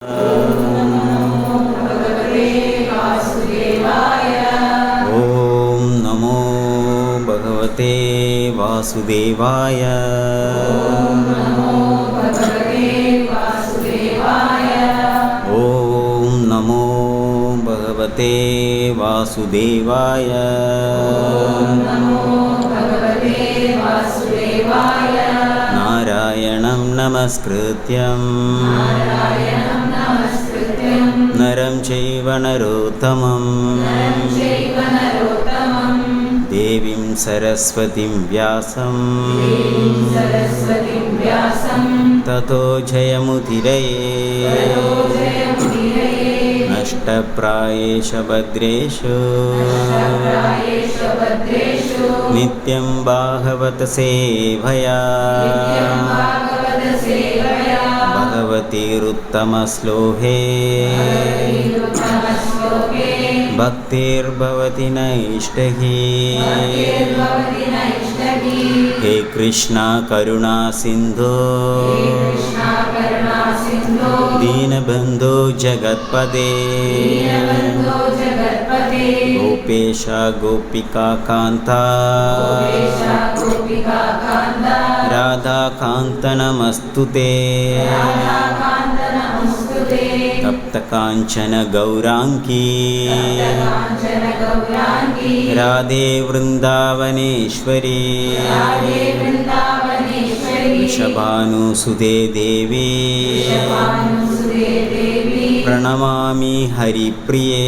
ഓം നമോ ഭഗവതേ വാസുദേവായ. ഓം നമോ ഭഗവതേ വാസുദേവായ. നാരായണം നമസ്കൃത്യം നരം ചൈവ നരോത്തമം ദേവീം സരസ്വതീം വ്യാസം തതോ ജയമുദിരയേ. നഷ്ടപ്രായേഷു ഭദ്രേഷു നിത്യം ഭാഗവത സേവയാ. ഭഗവതീരുത്തമശ്ലോകേ ഭക്തിർഭവതി നൈഷ്ടഹി. ഹേ കൃഷ്ണ കരുണാ സിന്ധോ ദീനബന്ധോ ജഗത്പദേ. ഗോപേശ ഗോപികാ കാന്ത രാധാകാന്ത നമസ്തുതേ. തപ്ത കാഞ്ചന ഗൗരാംഗീ രാധേ വൃന്ദാവനേശ്വരി. വൃഷഭാനുസുതേ ദേവി പ്രണമാമി ഹരിപ്രിയേ.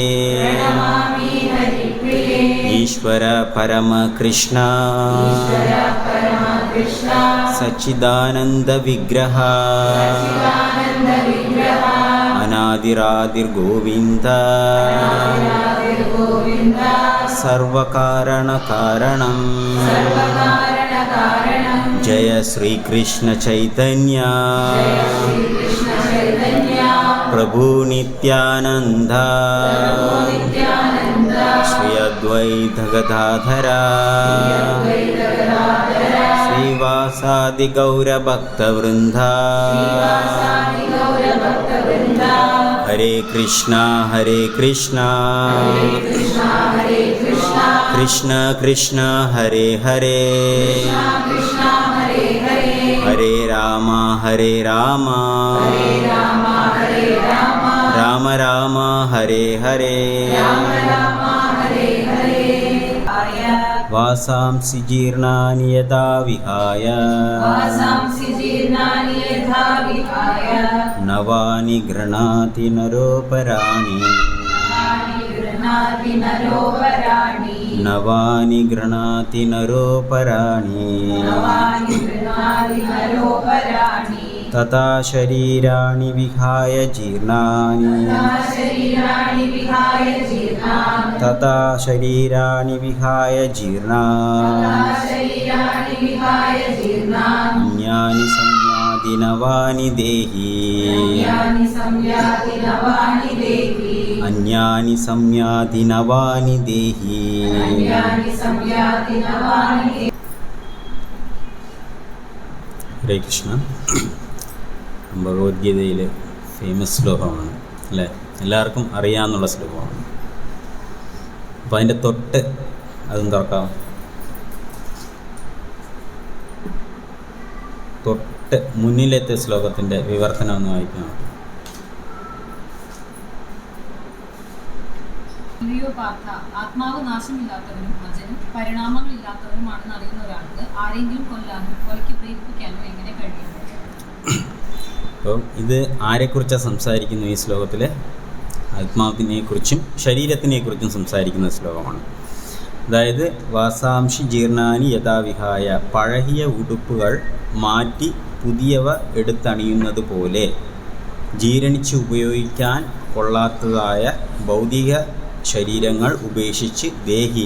ഈശ്വര പരമകൃഷ്ണ സച്ചിദാനന്ദ വിഗ്രഹ അനാദിരാദിർ ഗോവിന്ദ സർവകാരണ കാരണം. ജയ ശ്രീകൃഷ്ണ ചൈതന്യ പ്രഭു നിത്യാനന്ദ ശ്രീ അദ്വൈത ഗദാധര ശ്രീവാസാദി ഗൗരഭക്തവൃന്ദ. ഹരേ കൃഷ്ണ കൃഷ്ണ കൃഷ്ണ ഹരേ ഹരേ ഹരേ രാമ രാമ രാമ ഹരേ ഹരേ. വാസാംസി ജീർണാനി യഥാ വിഹായ നവാനി ഗൃണാതി നരോപരാണി. നവാനി ഗൃണാതി നരോപരാണി. തഥാ ശരീരാണി വിഹായ ജീർണാനി. തഥാ ശരീരാണി വിഹായ ജീർണാനി. അന്യാനി സംയാതി നവാനി ദേഹി. അന്യാനി സംയാതി നവാനി ദേഹി. ഹരേ കൃഷ്ണ. ഭഗവത്ഗീതയിലെ ഫേമസ് ശ്ലോകമാണ് അല്ലേ, എല്ലാവർക്കും അറിയാമെന്നുള്ള ശ്ലോകമാണ്. അപ്പോൾ അതിൻ്റെ തൊട്ട് അതും തുറക്കാം. തൊട്ട് മുന്നിലത്തെ ശ്ലോകത്തിൻ്റെ വിവർത്തനം ഒന്ന് വായിക്കണം. ആത്മാവ് നാശമില്ലാത്തവനും അജനും പരിണാമങ്ങളില്ലാത്തവനുമാണെന്ന് അറിയുന്ന ഒരാൾക്ക് ആരെങ്കിലും കൊല്ലാനും കൊലയ്ക്ക് പ്രേരിപ്പിക്കാനും എങ്ങനെ കഴിയും? അപ്പോൾ ഇത് ആരെക്കുറിച്ചാണ് സംസാരിക്കുന്നു? ഈ ശ്ലോകത്തിൽ ആത്മാവിനെക്കുറിച്ചും ശരീരത്തിനെക്കുറിച്ചും സംസാരിക്കുന്ന ശ്ലോകമാണ്. അതായത് വാസാംശി ജീർണാനി യഥാവിഹായ, പഴകിയ ഉടുപ്പുകൾ മാറ്റി പുതിയവ എടുത്തണിയുന്നത് പോലെ ജീർണിച്ച് ഉപയോഗിക്കാൻ കൊള്ളാത്തതായ ഭൗതിക ശരീരങ്ങൾ ഉപേക്ഷിച്ച് ദേഹി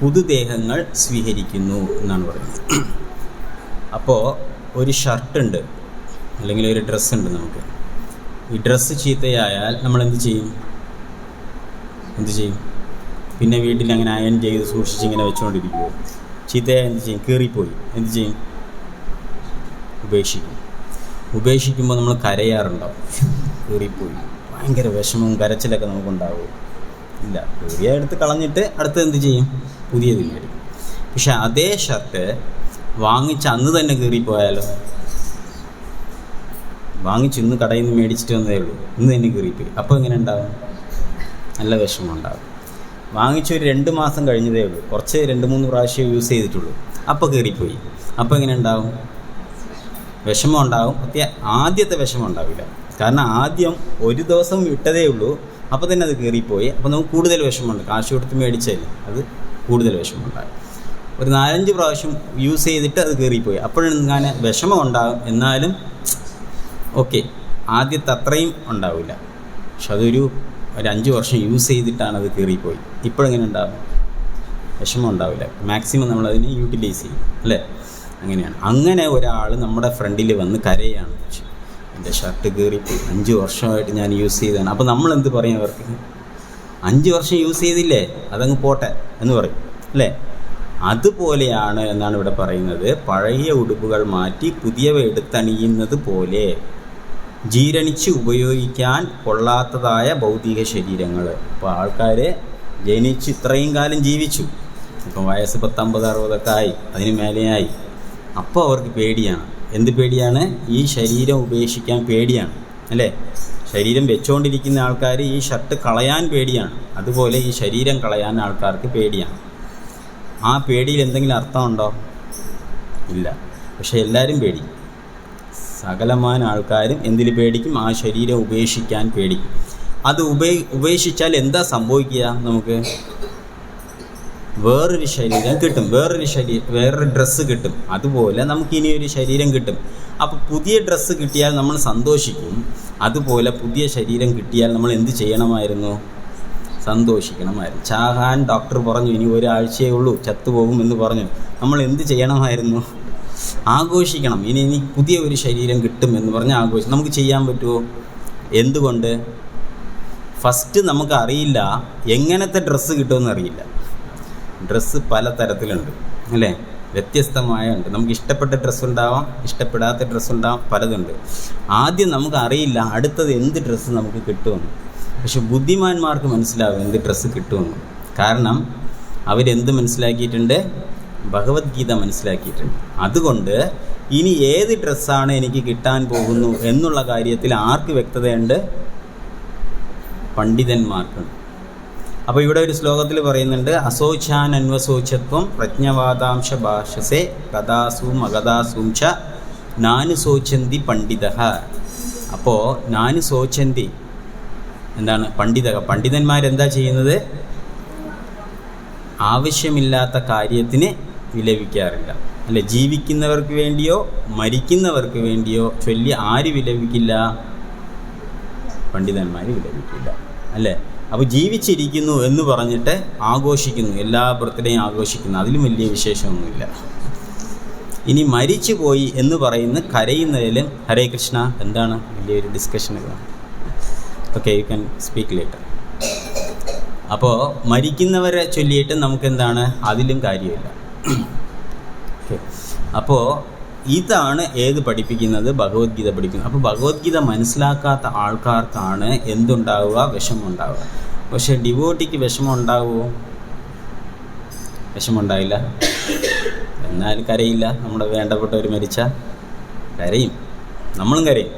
പുതുദേഹങ്ങൾ സ്വീകരിക്കുന്നു എന്നാണ് പറയുന്നത്. അപ്പോൾ ഒരു ഷർട്ടുണ്ട് അല്ലെങ്കിൽ ഒരു ഡ്രസ്സുണ്ട് നമുക്ക്. ഈ ഡ്രസ്സ് ചീത്തയായാൽ നമ്മൾ എന്ത് ചെയ്യും? പിന്നെ വീട്ടിൽ അങ്ങനെ അയൺ ചെയ്ത് സൂക്ഷിച്ച് ഇങ്ങനെ വെച്ചുകൊണ്ടിരിക്കുമോ? ചീത്തയായ എന്ത് ചെയ്യും? കീറിപ്പോയി എന്ത് ചെയ്യും? ഉപേക്ഷിക്കും. ഉപേക്ഷിക്കുമ്പോൾ നമ്മൾ കരയാറുണ്ടാവും. കീറിപ്പോയി, ഭയങ്കര വിഷമവും കരച്ചിലൊക്കെ നമുക്കുണ്ടാവും. ഇല്ല, കീറിയ എടുത്ത് കളഞ്ഞിട്ട് അടുത്ത് എന്ത് ചെയ്യും? പുതിയത് മേടിക്കും. പക്ഷെ അതേ ഷർട്ട് വാങ്ങിച്ച് അന്ന് തന്നെ കീറിപ്പോയാലോ? വാങ്ങിച്ച് ഇന്ന് കടയിൽ നിന്ന് മേടിച്ചിട്ട് വന്നതേ ഉള്ളൂ, ഇന്ന് തന്നെ കീറിപ്പോയി. അപ്പോൾ എങ്ങനെ ഉണ്ടാവും? നല്ല വിഷമം ഉണ്ടാകും. വാങ്ങിച്ചൊരു 2 മാസം കഴിഞ്ഞതേ ഉള്ളൂ, കുറച്ച് 2-3 പ്രാവശ്യം യൂസ് ചെയ്തിട്ടുള്ളൂ, അപ്പോൾ കീറിപ്പോയി. അപ്പോൾ എങ്ങനെ ഉണ്ടാവും? വിഷമം ഉണ്ടാവും. ആദ്യത്തെ വിഷമം ഉണ്ടാവില്ല, കാരണം ആദ്യം ഒരു ദിവസം ഇട്ടതേ ഉള്ളൂ, അപ്പോൾ തന്നെ അത് കീറിപ്പോയി. അപ്പോൾ നമുക്ക് കൂടുതൽ വിഷമമുണ്ട്. കാശ് കൊടുത്ത് മേടിച്ചല്ലേ, അത് കൂടുതൽ വിഷമമുണ്ടാകും. ഒരു 4-5 പ്രാവശ്യം യൂസ് ചെയ്തിട്ട് അത് കീറിപ്പോയി, അപ്പോഴെങ്ങനെ വിഷമം ഉണ്ടാകും. എന്നാലും ഓക്കെ, ആദ്യത്തെ അത്രയും ഉണ്ടാവില്ല. പക്ഷെ അതൊരു 5 വർഷം യൂസ് ചെയ്തിട്ടാണ് അത് കീറിപ്പോയി. ഇപ്പോഴെങ്ങനെ ഉണ്ടാകും? വിഷമം ഉണ്ടാവില്ല. മാക്സിമം നമ്മളതിനെ യൂട്ടിലൈസ് ചെയ്യും, അല്ലേ? അങ്ങനെയാണ്. അങ്ങനെ ഒരാൾ നമ്മുടെ ഫ്രണ്ടിൽ വന്ന് കരയാണ്, എൻ്റെ ഷർട്ട് കീറിപ്പോയി, 5 വർഷമായിട്ട് ഞാൻ യൂസ് ചെയ്തതാണ്. അപ്പോൾ നമ്മളെന്ത് പറയും അവർക്ക്? 5 വർഷം യൂസ് ചെയ്തില്ലേ, അതങ്ങ് പോട്ടെ എന്ന് പറയും, അല്ലേ? അതുപോലെയാണ് എന്നാണ് ഇവിടെ പറയുന്നത്. പഴയ ഉടുപ്പുകൾ മാറ്റി പുതിയവ എടുത്തണിയുന്നത് പോലെ ജീരണിച്ച് ഉപയോഗിക്കാൻ കൊള്ളാത്തതായ ഭൗതിക ശരീരങ്ങൾ. അപ്പോൾ ആൾക്കാർ ജനിച്ച് ഇത്രയും കാലം ജീവിച്ചു, ഇപ്പം വയസ്സ് 50-60 ആയി, അതിന് മേലെയായി. അപ്പോൾ അവർക്ക് പേടിയാണ്. എന്ത് പേടിയാണ്? ഈ ശരീരം ഉപേക്ഷിക്കാൻ പേടിയാണ്, അല്ലേ? ശരീരം വെച്ചുകൊണ്ടിരിക്കുന്ന ആൾക്കാർ ഈ ഷർട്ട് കളയാൻ പേടിയാണ്. അതുപോലെ ഈ ശരീരം കളയാൻ ആൾക്കാർക്ക് പേടിയാണ്. ആ പേടിയിൽ എന്തെങ്കിലും അർത്ഥമുണ്ടോ? ഇല്ല. പക്ഷെ എല്ലാവരും പേടിക്കും. സകലമായ ആൾക്കാരും എന്തിൽ പേടിക്കും? ആ ശരീരം ഉപേക്ഷിക്കാൻ പേടിക്കും. അത് ഉപേക്ഷിച്ചാൽ എന്താ സംഭവിക്കുക? നമുക്ക് വേറൊരു ശരീരം കിട്ടും, വേറൊരു ഡ്രസ്സ് കിട്ടും. അതുപോലെ നമുക്ക് ഇനിയൊരു ശരീരം കിട്ടും. അപ്പോൾ പുതിയ ഡ്രസ്സ് കിട്ടിയാൽ നമ്മൾ സന്തോഷിക്കും. അതുപോലെ പുതിയ ശരീരം കിട്ടിയാൽ നമ്മൾ എന്ത് ചെയ്യണമായിരുന്നു? സന്തോഷിക്കണമായിരുന്നു. ചാകാൻ ഡോക്ടർ പറഞ്ഞു, ഇനി ഒരാഴ്ചയേ ഉള്ളൂ, ചത്തുപോകും എന്ന് പറഞ്ഞു. നമ്മൾ എന്ത് ചെയ്യണമായിരുന്നു? ആഘോഷിക്കണം. ഇനി പുതിയ ഒരു ശരീരം കിട്ടും എന്ന് പറഞ്ഞ് ആഘോഷിക്കും. നമുക്ക് ചെയ്യാൻ പറ്റുമോ? എന്തുകൊണ്ട്? ഫസ്റ്റ് നമുക്ക് അറിയില്ല എങ്ങനത്തെ ഡ്രസ്സ് കിട്ടുമെന്ന് അറിയില്ല. ഡ്രസ്സ് പല തരത്തിലുണ്ട്, അല്ലേ? വ്യത്യസ്തമായ ഉണ്ട്. നമുക്ക് ഇഷ്ടപ്പെട്ട ഡ്രസ്സ് ഉണ്ടാവാം, ഇഷ്ടപ്പെടാത്ത ഡ്രസ്സ് ഉണ്ടാവാം, പലതുണ്ട്. ആദ്യം നമുക്ക് അറിയില്ല അടുത്തത് എന്ത് ഡ്രസ്സ് നമുക്ക് കിട്ടുമെന്ന്. പക്ഷെ ബുദ്ധിമാന്മാർക്ക് മനസ്സിലാവും എന്ത് ഡ്രസ്സ് കിട്ടുമെന്ന്. കാരണം അവരെന്ത് മനസ്സിലാക്കിയിട്ടുണ്ട്? ഭഗവത്ഗീത മനസ്സിലാക്കിയിട്ടുണ്ട്. അതുകൊണ്ട് ഇനി ഏത് ഡ്രസ്സാണ് എനിക്ക് കിട്ടാൻ പോകുന്നു എന്നുള്ള കാര്യത്തിൽ ആർക്ക് വ്യക്തതയുണ്ട്? പണ്ഡിതന്മാർക്കുണ്ട്. അപ്പോൾ ഇവിടെ ഒരു ശ്ലോകത്തിൽ പറയുന്നുണ്ട്, അശോചാൻ അന്വശോചത്വം പ്രജ്ഞവാദാംശ ഭാഷസേ കഥാസൂം അകഥാസൂം ച നാനു ശോചന്തി പണ്ഡിതഃ. അപ്പോൾ നാനു ശോചന്തി എന്താണ്? പണ്ഡിതന്മാരെന്താ ചെയ്യുന്നത്? ആവശ്യമില്ലാത്ത കാര്യത്തിന് വിലപിക്കാറില്ല, അല്ലെ? ജീവിക്കുന്നവർക്ക് വേണ്ടിയോ മരിക്കുന്നവർക്ക് വേണ്ടിയോ ചൊല്ലി ആര് വിലപിക്കില്ല? പണ്ഡിതന്മാർ വിലപിക്കില്ല, അല്ലേ? അപ്പോൾ ജീവിച്ചിരിക്കുന്നു എന്ന് പറഞ്ഞിട്ട് ആഘോഷിക്കുന്നു, എല്ലാ ബർത്ത്ഡേയും ആഘോഷിക്കുന്നു, അതിലും വലിയ വിശേഷമൊന്നുമില്ല. ഇനി മരിച്ചു പോയി എന്ന് പറയുന്ന കരയുന്നതിലും ഹരേ കൃഷ്ണ എന്താണ് വലിയൊരു ഡിസ്കഷനൊക്കെ. Okay, you can speak later. അപ്പോൾ മരിക്കുന്നവരെ ചൊല്ലിയിട്ട് നമുക്കെന്താണ്? അതിലും കാര്യമില്ല. ഓക്കെ, അപ്പോൾ ഇതാണ് ഏത് പഠിപ്പിക്കുന്നത്? ഭഗവത്ഗീത പഠിപ്പിക്കുന്നത്. അപ്പോൾ ഭഗവത്ഗീത മനസ്സിലാക്കാത്ത ആൾക്കാർക്കാണ് എന്തുണ്ടാവുക? വിഷമമുണ്ടാവുക. പക്ഷേ ഡിവോട്ടിക്ക് വിഷമം ഉണ്ടാവുമോ? വിഷമമുണ്ടാവില്ല. എന്നാലും കരയില്ല. നമ്മുടെ വേണ്ടപ്പെട്ടവർ മരിച്ചാൽ കരയും, നമ്മളും കരയും.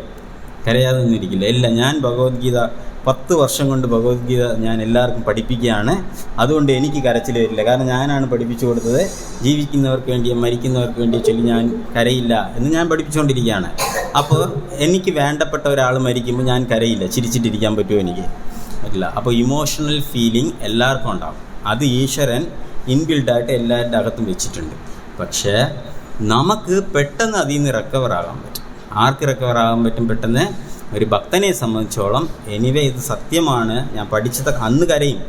കരയാതെ ഒന്നിരിക്കില്ല. ഇല്ല, ഞാൻ ഭഗവത്ഗീത 10 വർഷം കൊണ്ട് ഭഗവത്ഗീത ഞാൻ എല്ലാവർക്കും പഠിപ്പിക്കുകയാണ്, അതുകൊണ്ട് എനിക്ക് കരച്ചിൽ വരില്ല. കാരണം ഞാനാണ് പഠിപ്പിച്ചു കൊടുത്തത്. ജീവിക്കുന്നവർക്ക് വേണ്ടിയോ മരിക്കുന്നവർക്ക് വേണ്ടിയോ ചൊല്ലി ഞാൻ കരയില്ല എന്ന് ഞാൻ പഠിപ്പിച്ചുകൊണ്ടിരിക്കുകയാണ്. അപ്പോൾ എനിക്ക് വേണ്ടപ്പെട്ട ഒരാൾ മരിക്കുമ്പോൾ ഞാൻ കരയില്ല. ചിരിച്ചിട്ടിരിക്കാൻ പറ്റുമോ? എനിക്ക് പറ്റില്ല. അപ്പോൾ ഇമോഷണൽ ഫീലിംഗ് എല്ലാവർക്കും ഉണ്ടാകും. അത് ഈശ്വരൻ ഇൻബിൽഡായിട്ട് എല്ലാവരുടെ അകത്തും വെച്ചിട്ടുണ്ട്. പക്ഷേ നമുക്ക് പെട്ടെന്ന് അതിൽ നിന്ന് റിക്കവറാകാൻ പറ്റും. ആർക്ക് റിക്കവറാകാൻ പറ്റും പെട്ടെന്ന്? ഒരു ഭക്തനെ സംബന്ധിച്ചോളം എനിവേ ഇത് സത്യമാണ്, ഞാൻ പഠിച്ചത് അന്ന് കരയും,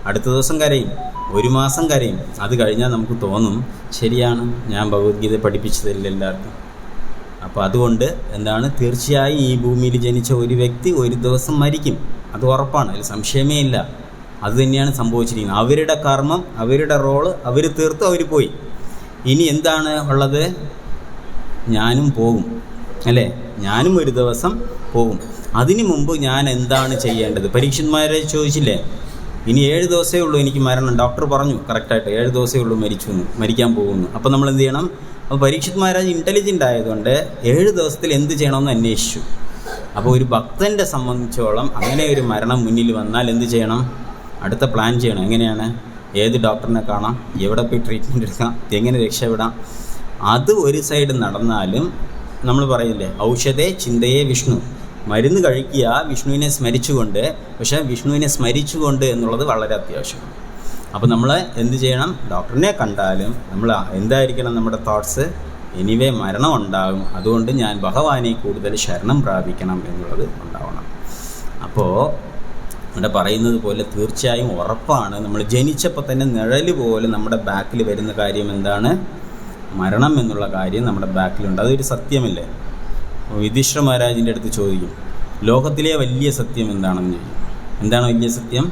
അടുത്ത ദിവസം കരയും, 1 മാസം കരയും. അത് കഴിഞ്ഞാൽ നമുക്ക് തോന്നും ശരിയാണ്, ഞാൻ ഭഗവത്ഗീത പഠിപ്പിച്ചതല്ല എല്ലാവർക്കും. അപ്പോൾ അതുകൊണ്ട് എന്താണ്? തീർച്ചയായും ഈ ഭൂമിയിൽ ജനിച്ച ഒരു വ്യക്തി ഒരു ദിവസം മരിക്കും, അത് ഉറപ്പാണ്, അതിൽ സംശയമേ ഇല്ല. അത് തന്നെയാണ് സംഭവിച്ചിരിക്കുന്നത്. അവരുടെ കർമ്മം, അവരുടെ റോള് അവർ തീർത്തു, അവർ പോയി. ഇനി എന്താണ് ഉള്ളത്? ഞാനും പോകും, അല്ലേ? ഞാനും ഒരു ദിവസം പോകും. അതിനു മുമ്പ് ഞാൻ എന്താണ് ചെയ്യേണ്ടത്? പരീക്ഷന്മാരെ ചോദിച്ചില്ലേ, ഇനി 7 ദിവസമേ ഉള്ളൂ എനിക്ക് മരണം, ഡോക്ടർ പറഞ്ഞു കറക്റ്റായിട്ട് 7 ദിവസമേ ഉള്ളൂ മരിക്കാൻ പോകുന്നു. അപ്പോൾ നമ്മൾ എന്ത് ചെയ്യണം? അപ്പോൾ പരീക്ഷിത് മഹാരാജ് ഇൻ്റലിജൻ്റ് ആയതുകൊണ്ട് 7 ദിവസത്തിൽ എന്ത് ചെയ്യണമെന്ന് അന്വേഷിച്ചു. അപ്പോൾ ഒരു ഭക്തൻ്റെ സംബന്ധിച്ചോളം അങ്ങനെ ഒരു മരണം മുന്നിൽ വന്നാൽ എന്ത് ചെയ്യണം? അടുത്ത പ്ലാൻ ചെയ്യണം. എങ്ങനെയാണ്? ഏത് ഡോക്ടറിനെ കാണാം, എവിടെ പോയി ട്രീറ്റ്മെൻറ്റ് എടുക്കാം, എങ്ങനെ രക്ഷപ്പെടാം. അത് ഒരു സൈഡ് നടന്നാലും നമ്മൾ പറയില്ലേ, ഔഷധേ ചിന്തയെ വിഷ്ണു, മരുന്ന് കഴിക്കുക വിഷ്ണുവിനെ സ്മരിച്ചുകൊണ്ട്. പക്ഷേ വിഷ്ണുവിനെ സ്മരിച്ചുകൊണ്ട് എന്നുള്ളത് വളരെ അത്യാവശ്യമാണ്. അപ്പോൾ നമ്മൾ എന്ത് ചെയ്യണം? ഡോക്ടറിനെ കണ്ടാലും നമ്മൾ എന്തായിരിക്കണം നമ്മുടെ തോട്ട്സ്? എനിവേ മരണം ഉണ്ടാകും, അതുകൊണ്ട് ഞാൻ ഭഗവാനെ കൂടുതൽ ശരണം പ്രാപിക്കണം എന്നുള്ളത് ഉണ്ടാവണം. അപ്പോൾ ഇവിടെ പറയുന്നത് പോലെ തീർച്ചയായും ഉറപ്പാണ്, നമ്മൾ ജനിച്ചപ്പോൾ തന്നെ നിഴൽ പോലെ നമ്മുടെ ബാക്കിൽ വരുന്ന കാര്യം എന്താണ്? മരണം എന്നുള്ള കാര്യം നമ്മുടെ ബാക്കിലുണ്ട്. അതൊരു സത്യമല്ലേ? യുധിഷ്ഠിര മഹാരാജിൻ്റെ അടുത്ത് ചോദിക്കും, ലോകത്തിലെ വലിയ സത്യം എന്താണെന്ന് ചോദിക്കും. എന്താണ് വലിയ സത്യം?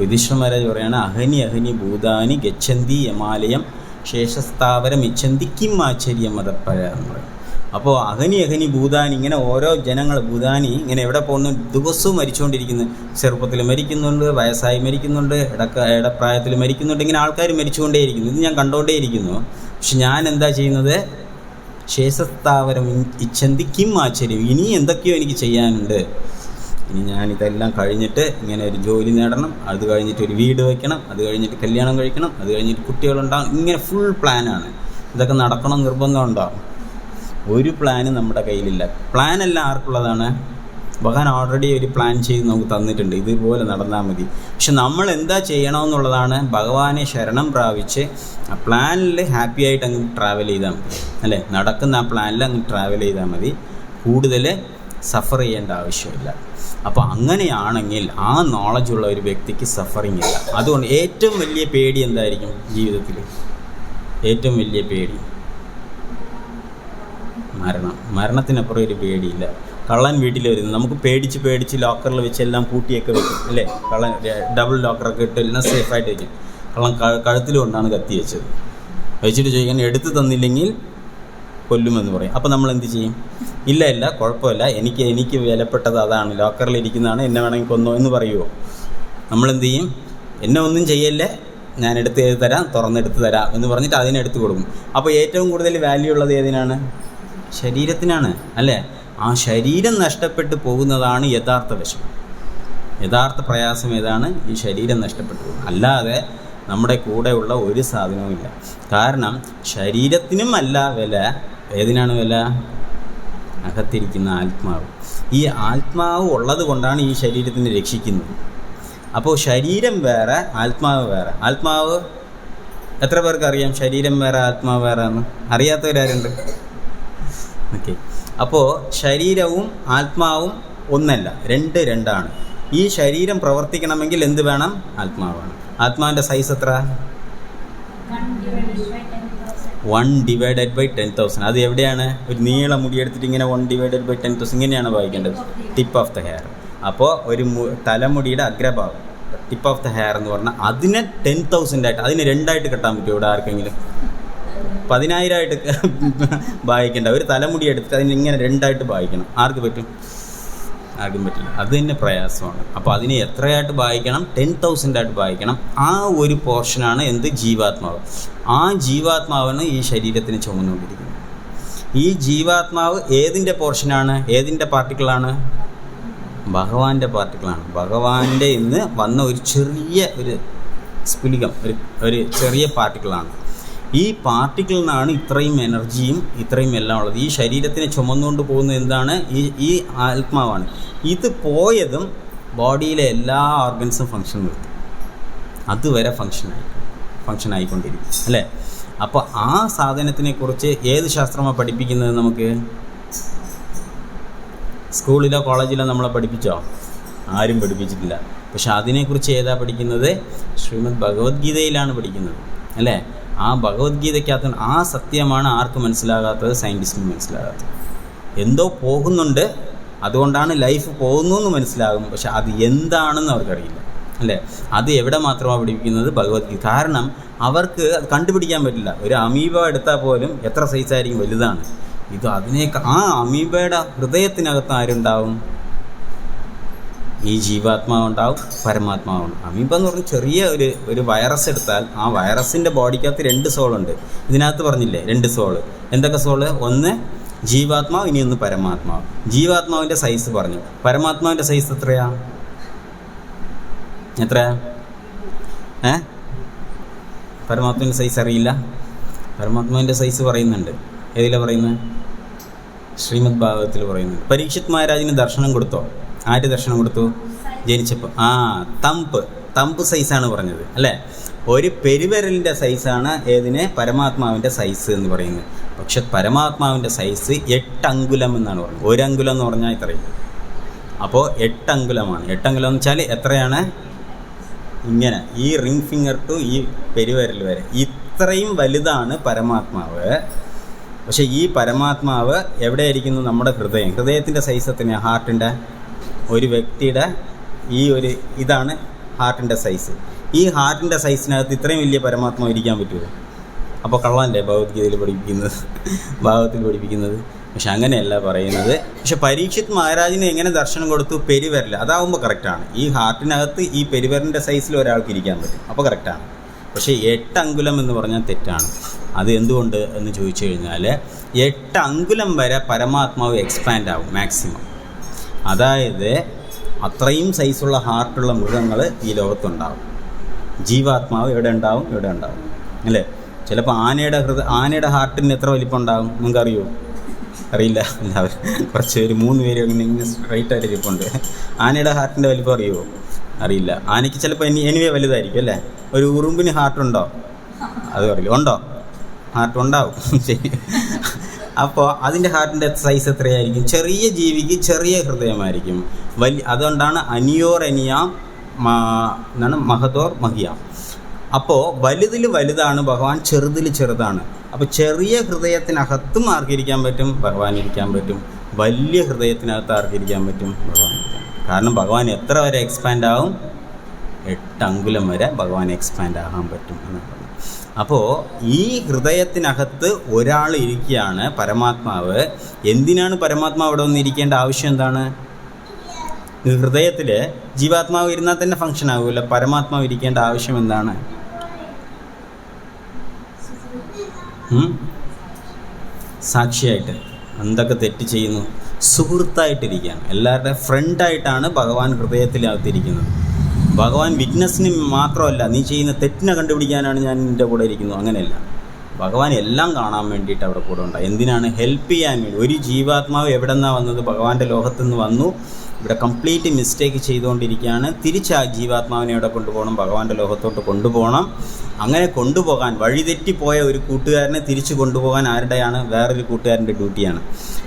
യുധിഷ്ഠിര മഹാരാജ് പറയുകയാണ്, അഹനി അഹനി ഭൂതാനി ഗച്ഛന്തി യമാലയം ശേഷസ്ഥാവരം ഇച്ഛന്തി കിം ആശ്ചര്യം മതപ്പര എന്ന് പറയും. അപ്പോൾ അഹനി അഹനി ഭൂതാനി, ഇങ്ങനെ ഓരോ ജനങ്ങൾ ഭൂതാനി ഇങ്ങനെ എവിടെ പോകുന്നു? ദിവസവും മരിച്ചുകൊണ്ടിരിക്കുന്നു. ചെറുപ്പത്തിൽ മരിക്കുന്നുണ്ട്, വയസ്സായി മരിക്കുന്നുണ്ട്, ഇടപ്രായത്തിൽ മരിക്കുന്നുണ്ട്, ഇങ്ങനെ ആൾക്കാർ മരിച്ചുകൊണ്ടേയിരിക്കുന്നു. ഇത് ഞാൻ കണ്ടുകൊണ്ടേയിരിക്കുന്നു. പക്ഷെ ഞാൻ എന്താ ചെയ്യുന്നത്? ശേഷസ്ഥാവരം ഇച്ഛന്തി കിം ആശ്ചര്യം, ഇനി എന്തൊക്കെയോ എനിക്ക് ചെയ്യാനുണ്ട്. ഇനി ഞാനിതെല്ലാം കഴിഞ്ഞിട്ട് ഇങ്ങനെ ഒരു ജോലി നേടണം, അത് കഴിഞ്ഞിട്ട് ഒരു വീട് വയ്ക്കണം, അത് കഴിഞ്ഞിട്ട് കല്യാണം കഴിക്കണം, അത് കഴിഞ്ഞിട്ട് കുട്ടികളുണ്ടാകും. ഇങ്ങനെ ഫുൾ പ്ലാനാണ്. ഇതൊക്കെ നടക്കണം നിർബന്ധമുണ്ടോ? ഒരു പ്ലാനും നമ്മുടെ കയ്യിലില്ല. പ്ലാനെല്ലാം ആർക്കുള്ളതാണ്? ഭഗവാൻ ഓൾറെഡി ഒരു പ്ലാൻ ചെയ്ത് നമുക്ക് തന്നിട്ടുണ്ട്, ഇതുപോലെ നടന്നാൽ മതി. പക്ഷെ നമ്മൾ എന്താ ചെയ്യണമെന്നുള്ളതാണ്. ഭഗവാനെ ശരണം പ്രാപിച്ച് ആ പ്ലാനിൽ ഹാപ്പി ആയിട്ട് അങ്ങ് ട്രാവൽ ചെയ്താൽ മതി, അല്ലേ? നടക്കുന്ന ആ പ്ലാനിൽ അങ്ങ് ട്രാവൽ ചെയ്താൽ മതി, കൂടുതൽ സഫർ ചെയ്യേണ്ട ആവശ്യമില്ല. അപ്പോൾ അങ്ങനെയാണെങ്കിൽ ആ നോളജുള്ള ഒരു വ്യക്തിക്ക് സഫറിങ് ഇല്ല. അതുകൊണ്ട് ഏറ്റവും വലിയ പേടി എന്തായിരിക്കും ജീവിതത്തിൽ? ഏറ്റവും വലിയ പേടി മരണത്തിനപ്പുറം ഒരു പേടിയില്ല. കള്ളൻ വീട്ടിൽ വരുന്നു, നമുക്ക് പേടിച്ച് ലോക്കറിൽ വെച്ച് എല്ലാം പൂട്ടിയൊക്കെ വെക്കും, അല്ലേ? കള്ളൻ ഡബിൾ ലോക്കറൊക്കെ ഇട്ട് എല്ലാം സേഫായിട്ട് വയ്ക്കും. കള്ളൻ കഴുത്തിൽ കൊണ്ടാണ് കത്തി വെച്ചിട്ട് ചോദിക്കാൻ, എടുത്ത് തന്നില്ലെങ്കിൽ കൊല്ലുമെന്ന് പറയും. അപ്പോൾ നമ്മൾ എന്ത് ചെയ്യും? ഇല്ല കുഴപ്പമില്ല, എനിക്ക് വിലപ്പെട്ടത് അതാണ്, ലോക്കറിലിരിക്കുന്നതാണ്, എന്നെ വേണമെങ്കിൽ കൊന്നോ എന്ന് പറയുമോ? നമ്മളെന്ത് ചെയ്യും? എന്നെ ഒന്നും ചെയ്യല്ലേ, ഞാൻ എടുത്ത് തരാം, തുറന്നെടുത്ത് തരാം എന്ന് പറഞ്ഞിട്ട് അതിനെടുത്ത് കൊടുക്കും. അപ്പോൾ ഏറ്റവും കൂടുതൽ വാല്യൂ ഉള്ളത് ഏതിനാണ്? ശരീരത്തിനാണ്, അല്ലേ? ആ ശരീരം നഷ്ടപ്പെട്ടു പോകുന്നതാണ് യഥാർത്ഥ വിഷമം. യഥാർത്ഥ പ്രയാസം ഏതാണ്? ഈ ശരീരം നഷ്ടപ്പെട്ടു പോകും. അല്ലാതെ നമ്മുടെ കൂടെയുള്ള ഒരു സാധനവും ഇല്ല. കാരണം ശരീരത്തിനും അല്ല വില, ഏതിനാണ് വില? അകത്തിരിക്കുന്ന ആത്മാവ്. ഈ ആത്മാവ് ഉള്ളത് കൊണ്ടാണ് ഈ ശരീരത്തിനെ രക്ഷിക്കുന്നത്. അപ്പോൾ ശരീരം വേറെ, ആത്മാവ് വേറെ. ആത്മാവ് എത്ര പേർക്ക് അറിയാം? ശരീരം വേറെ ആത്മാവ് വേറെ എന്ന് അറിയാത്തവരാരുണ്ട്? ഓക്കെ. അപ്പോൾ ശരീരവും ആത്മാവും ഒന്നല്ല, രണ്ടാണ്. ഈ ശരീരം പ്രവർത്തിക്കണമെങ്കിൽ എന്ത് വേണം? ആത്മാവാണ്. ആത്മാവിൻ്റെ സൈസ് എത്ര? 1/10,000. അത് എവിടെയാണ്? ഒരു നീളം മുടിയെടുത്തിട്ട് ഇങ്ങനെ 1/10,000 ഇങ്ങനെയാണ് വായിക്കേണ്ടത്, ടിപ്പ് ഓഫ് ദ ഹെയർ. അപ്പോൾ ഒരു തലമുടിയുടെ അഗ്രഭാഗം, ടിപ്പ് ഓഫ് ദ ഹെയർ എന്ന് പറഞ്ഞാൽ അതിനെ 10,000 ആയിട്ട്, അതിന് 2ആയിട്ട് കെട്ടാൻ പറ്റുമോ ഇവിടെ ആർക്കെങ്കിലും? 10,000 വായിക്കേണ്ട ഒരു തലമുടി എടുത്തിട്ട് അതിന് ഇങ്ങനെ 2ആയിട്ട് വായിക്കണം. ആർക്ക് പറ്റും? ആർക്കും പറ്റില്ല. അത് തന്നെ പ്രയാസമാണ്. അപ്പോൾ അതിനെ എത്രയായിട്ട് വായിക്കണം? 10,000 ആയിട്ട് വായിക്കണം. ആ ഒരു പോർഷനാണ് എന്ത്? ജീവാത്മാവ്. ആ ജീവാത്മാവാണ് ഈ ശരീരത്തിന് ചുമന്നുകൊണ്ടിരിക്കുന്നത്. ഈ ജീവാത്മാവ് ഏതിൻ്റെ പോർഷനാണ്? ഏതിൻ്റെ പാർട്ടിക്കിളാണ്? ഭഗവാന്റെ പാർട്ടിക്കിളാണ്. ഭഗവാന്റെ ഇന്ന് വന്ന ഒരു ചെറിയ ഒരു സ്ഫുലികം, ഒരു ചെറിയ പാർട്ടിക്കിളാണ്. ഈ പാർട്ടിക്കിളിൽ നിന്നാണ് ഇത്രയും എനർജിയും ഇത്രയും എല്ലാം ഉള്ളത്. ഈ ശരീരത്തിനെ ചുമന്നുകൊണ്ട് പോകുന്നത് എന്താണ്? ഈ ആത്മാവാണ്. ഇത് ബോഡിയിലെ എല്ലാ ഓർഗൻസും ഫങ്ഷൻ നിർത്തും. അതുവരെ ഫങ്ഷൻ ആയിക്കൊണ്ടിരിക്കും, അല്ലേ? അപ്പോൾ ആ സാധനത്തിനെക്കുറിച്ച് ഏത് ശാസ്ത്രമാണ് പഠിപ്പിക്കുന്നത്? നമുക്ക് സ്കൂളിലോ കോളേജിലോ നമ്മളെ പഠിപ്പിച്ചോ? ആരും പഠിപ്പിച്ചിട്ടില്ല. പക്ഷെ അതിനെക്കുറിച്ച് ഏതാ പഠിക്കുന്നത്? ശ്രീമദ് ഭഗവത്ഗീതയിലാണ് പഠിക്കുന്നത്, അല്ലേ? ആ ഭഗവത്ഗീതയ്ക്കകത്ത് ആ സത്യമാണ് ആർക്ക് മനസ്സിലാകാത്തത്? സയൻറ്റിസ്റ്റിന് മനസ്സിലാകാത്തത്. എന്തോ പോകുന്നുണ്ട്, അതുകൊണ്ടാണ് ലൈഫ് പോകുന്നു എന്ന് മനസ്സിലാകും. പക്ഷെ അത് എന്താണെന്ന് അവർക്കറിയില്ല, അല്ലേ? അത് എവിടെ മാത്രമാണ് പഠിപ്പിക്കുന്നത്? ഭഗവത്ഗീത. കാരണം അവർക്ക് അത് കണ്ടുപിടിക്കാൻ പറ്റില്ല. ഒരു അമീബ എടുത്താൽ പോലും എത്ര സൈസായിരിക്കും? വലുതാണ്. ഇത് അതിനേക്കാൾ ആ അമീബയുടെ ഹൃദയത്തിനകത്ത് ആരുണ്ടാവും? ഈ ജീവാത്മാവുണ്ടാവും, പരമാത്മാവുണ്ടാവും. അമീബ എന്ന് പറഞ്ഞാൽ ചെറിയ ഒരു വൈറസ് എടുത്താൽ ആ വൈറസിൻ്റെ ബോഡിക്കകത്ത് 2 സോളുണ്ട്. ഇതിനകത്ത് പറഞ്ഞില്ലേ 2 സോള്. എന്തൊക്കെ സോള്? ഒന്ന് ജീവാത്മാവ്, ഇനി ഒന്ന് പരമാത്മാവ്. ജീവാത്മാവിൻ്റെ സൈസ് പറഞ്ഞു. പരമാത്മാവിൻ്റെ സൈസ് എത്രയാ? പരമാത്മാവിൻ്റെ സൈസ് അറിയില്ല? പരമാത്മാവിൻ്റെ സൈസ് പറയുന്നുണ്ട്. ഏതിലാണ് പറയുന്നത്? ശ്രീമദ് ഭാഗവതത്തിൽ പറയുന്നുണ്ട്. പരീക്ഷിത് മഹാരാജിന് ദർശനം കൊടുത്തോ? ആര് ദർശനം കൊടുത്തു? ജനിച്ചപ്പോൾ. തമ്പ് സൈസാണ് പറഞ്ഞത് അല്ലേ? ഒരു പെരുവിരലിൻ്റെ സൈസാണ് ഏതിന്? പരമാത്മാവിൻ്റെ സൈസ് എന്ന് പറയുന്നത്. പക്ഷെ പരമാത്മാവിൻ്റെ സൈസ് 8 അങ്കുലം എന്നാണ് പറഞ്ഞത്. 1 അങ്കുലം എന്ന് പറഞ്ഞാൽ ഇത്രയും. അപ്പോൾ 8 അങ്കുലമാണ്. 8 അങ്കുലം എന്ന് വെച്ചാൽ എത്രയാണ്? ഇങ്ങനെ ഈ റിംഗ് ഫിംഗർ ടു ഈ പെരുവിരൽ വരെ ഇത്രയും വലുതാണ് പരമാത്മാവ്. പക്ഷെ ഈ പരമാത്മാവ് എവിടെയായിരിക്കുന്നു? നമ്മുടെ ഹൃദയത്തിൻ്റെ സൈസ് എത്രയാണ്? ഹാർട്ടിൻ്റെ, ഒരു വ്യക്തിയുടെ ഇതാണ് ഹാർട്ടിൻ്റെ സൈസ്. ഈ ഹാർട്ടിൻ്റെ സൈസിനകത്ത് ഇത്രയും വലിയ പരമാത്മാവ് ഇരിക്കാൻ പറ്റുമോ? അപ്പോൾ കള്ളല്ലേ ഭാഗവത്തിൽ പഠിപ്പിക്കുന്നത്. പക്ഷെ അങ്ങനെയല്ല പറയുന്നത്. പക്ഷെ പരീക്ഷിത് മഹാരാജിന് എങ്ങനെ ദർശനം കൊടുത്തു? പെരുവിരൽ. അതാവുമ്പോൾ കറക്റ്റാണ്. ഈ ഹാർട്ടിനകത്ത് ഈ പെരുവിരലിൻ്റെ സൈസിൽ ഒരാൾക്ക് ഇരിക്കാൻ പറ്റും, അപ്പോൾ കറക്റ്റാണ്. പക്ഷേ 8 അങ്കുലം എന്ന് പറഞ്ഞാൽ തെറ്റാണ്. അത് എന്തുകൊണ്ട് എന്ന് ചോദിച്ചു കഴിഞ്ഞാൽ 8 അങ്കുലം വരെ പരമാത്മാവ് എക്സ്പാൻഡ് ആവും മാക്സിമം. അതായത് അത്രയും സൈസുള്ള ഹാർട്ടുള്ള മൃഗങ്ങൾ ഈ ലോകത്തുണ്ടാവും. ജീവാത്മാവ് എവിടെ ഉണ്ടാവും അല്ലേ? ചിലപ്പോൾ ആനയുടെ ഹാർട്ടിന് എത്ര വലിപ്പം ഉണ്ടാവും നിങ്ങൾക്ക് അറിയുമോ? അറിയില്ല. എല്ലാവരും കുറച്ച് പേര് 3 പേര് ഇങ്ങനെ സ്ട്രൈറ്റായിട്ട് ഇരിപ്പുണ്ട്. ആനയുടെ ഹാർട്ടിൻ്റെ വലിപ്പം അറിയുമോ? അറിയില്ല. ആനയ്ക്ക് ചിലപ്പോൾ എനിവേ വലുതായിരിക്കും അല്ലേ? ഒരു ഉറുമ്പിന് ഹാർട്ടുണ്ടോ? അത് പറയില്ല. ഉണ്ടോ? ഹാർട്ട് ഉണ്ടാവും. ശരി. അപ്പോൾ അതിൻ്റെ ഹാർട്ടിൻ്റെ സൈസ് എത്രയായിരിക്കും? ചെറിയ ജീവിക്ക് ചെറിയ ഹൃദയമായിരിക്കും. അതുകൊണ്ടാണ് അനിയോർ എന്താണ് മഹതോർ മഹിയാം. അപ്പോൾ വലുതിൽ വലുതാണ് ഭഗവാൻ, ചെറുതിൽ ചെറുതാണ്. അപ്പോൾ ചെറിയ ഹൃദയത്തിനകത്തും ആർക്കിരിക്കാൻ പറ്റും? ഭഗവാൻ ഇരിക്കാൻ പറ്റും. വലിയ ഹൃദയത്തിനകത്ത് ആർക്കിരിക്കാൻ പറ്റും? ഭഗവാൻ ഇരിക്കാൻ. കാരണം ഭഗവാൻ എത്ര വരെ എക്സ്പാൻഡ് ആവും? 8 അങ്കുലം വരെ ഭഗവാൻ എക്സ്പാൻഡ് ആകാൻ പറ്റും എന്ന് പറഞ്ഞു. അപ്പോൾ ഈ ഹൃദയത്തിനകത്ത് ഒരാൾ ഇരിക്കുകയാണ് പരമാത്മാവ്. എന്തിനാണ് പരമാത്മാവ് അവിടെ വന്നിരിക്കേണ്ട ആവശ്യം എന്താണ്? ഹൃദയത്തിൽ ജീവാത്മാവ് ഇരുന്നാൽ തന്നെ ഫങ്ഷൻ ആകുമല്ലോ. പരമാത്മാവ് ഇരിക്കേണ്ട ആവശ്യം എന്താണ്? സാക്ഷിയായിട്ട്. എന്തൊക്കെ തെറ്റ് ചെയ്യുന്നു? സുഹൃത്തായിട്ടിരിക്കുകയാണ്. എല്ലാവരുടെയും ഫ്രണ്ടായിട്ടാണ് ഭഗവാൻ ഹൃദയത്തിനകത്തിരിക്കുന്നത്. ഭഗവാൻ വിറ്റ്നസ്സിന് മാത്രമല്ല, നീ ചെയ്യുന്ന തെറ്റിനെ കണ്ടുപിടിക്കാനാണ് ഞാൻ നിൻ്റെ കൂടെ ഇരിക്കുന്നത്, അങ്ങനെയല്ല. ഭഗവാൻ എല്ലാം കാണാൻ വേണ്ടിയിട്ട് അവിടെ കൂടെ ഉണ്ടായി. എന്തിനാണ്? ഹെൽപ്പ് ചെയ്യാൻ വേണ്ടി. ഒരു ജീവാത്മാവ് എവിടെ നിന്നാണ് വന്നത്? ഭഗവാന്റെ ലോകത്തു നിന്ന് വന്നു. ഇവിടെ കംപ്ലീറ്റ് മിസ്റ്റേക്ക് ചെയ്തുകൊണ്ടിരിക്കുകയാണ്. തിരിച്ച് ആ ജീവാത്മാവിനെ ഇവിടെ കൊണ്ടുപോകണം, ഭഗവാന്റെ ലോകത്തോട്ട് കൊണ്ടുപോകണം. അങ്ങനെ കൊണ്ടുപോകാൻ വഴിതെറ്റിപ്പോയ ഒരു കൂട്ടുകാരനെ തിരിച്ചു കൊണ്ടുപോകാൻ ആരുടെയാണ്? വേറൊരു കൂട്ടുകാരൻ്റെ ഡ്യൂട്ടിയാണ്.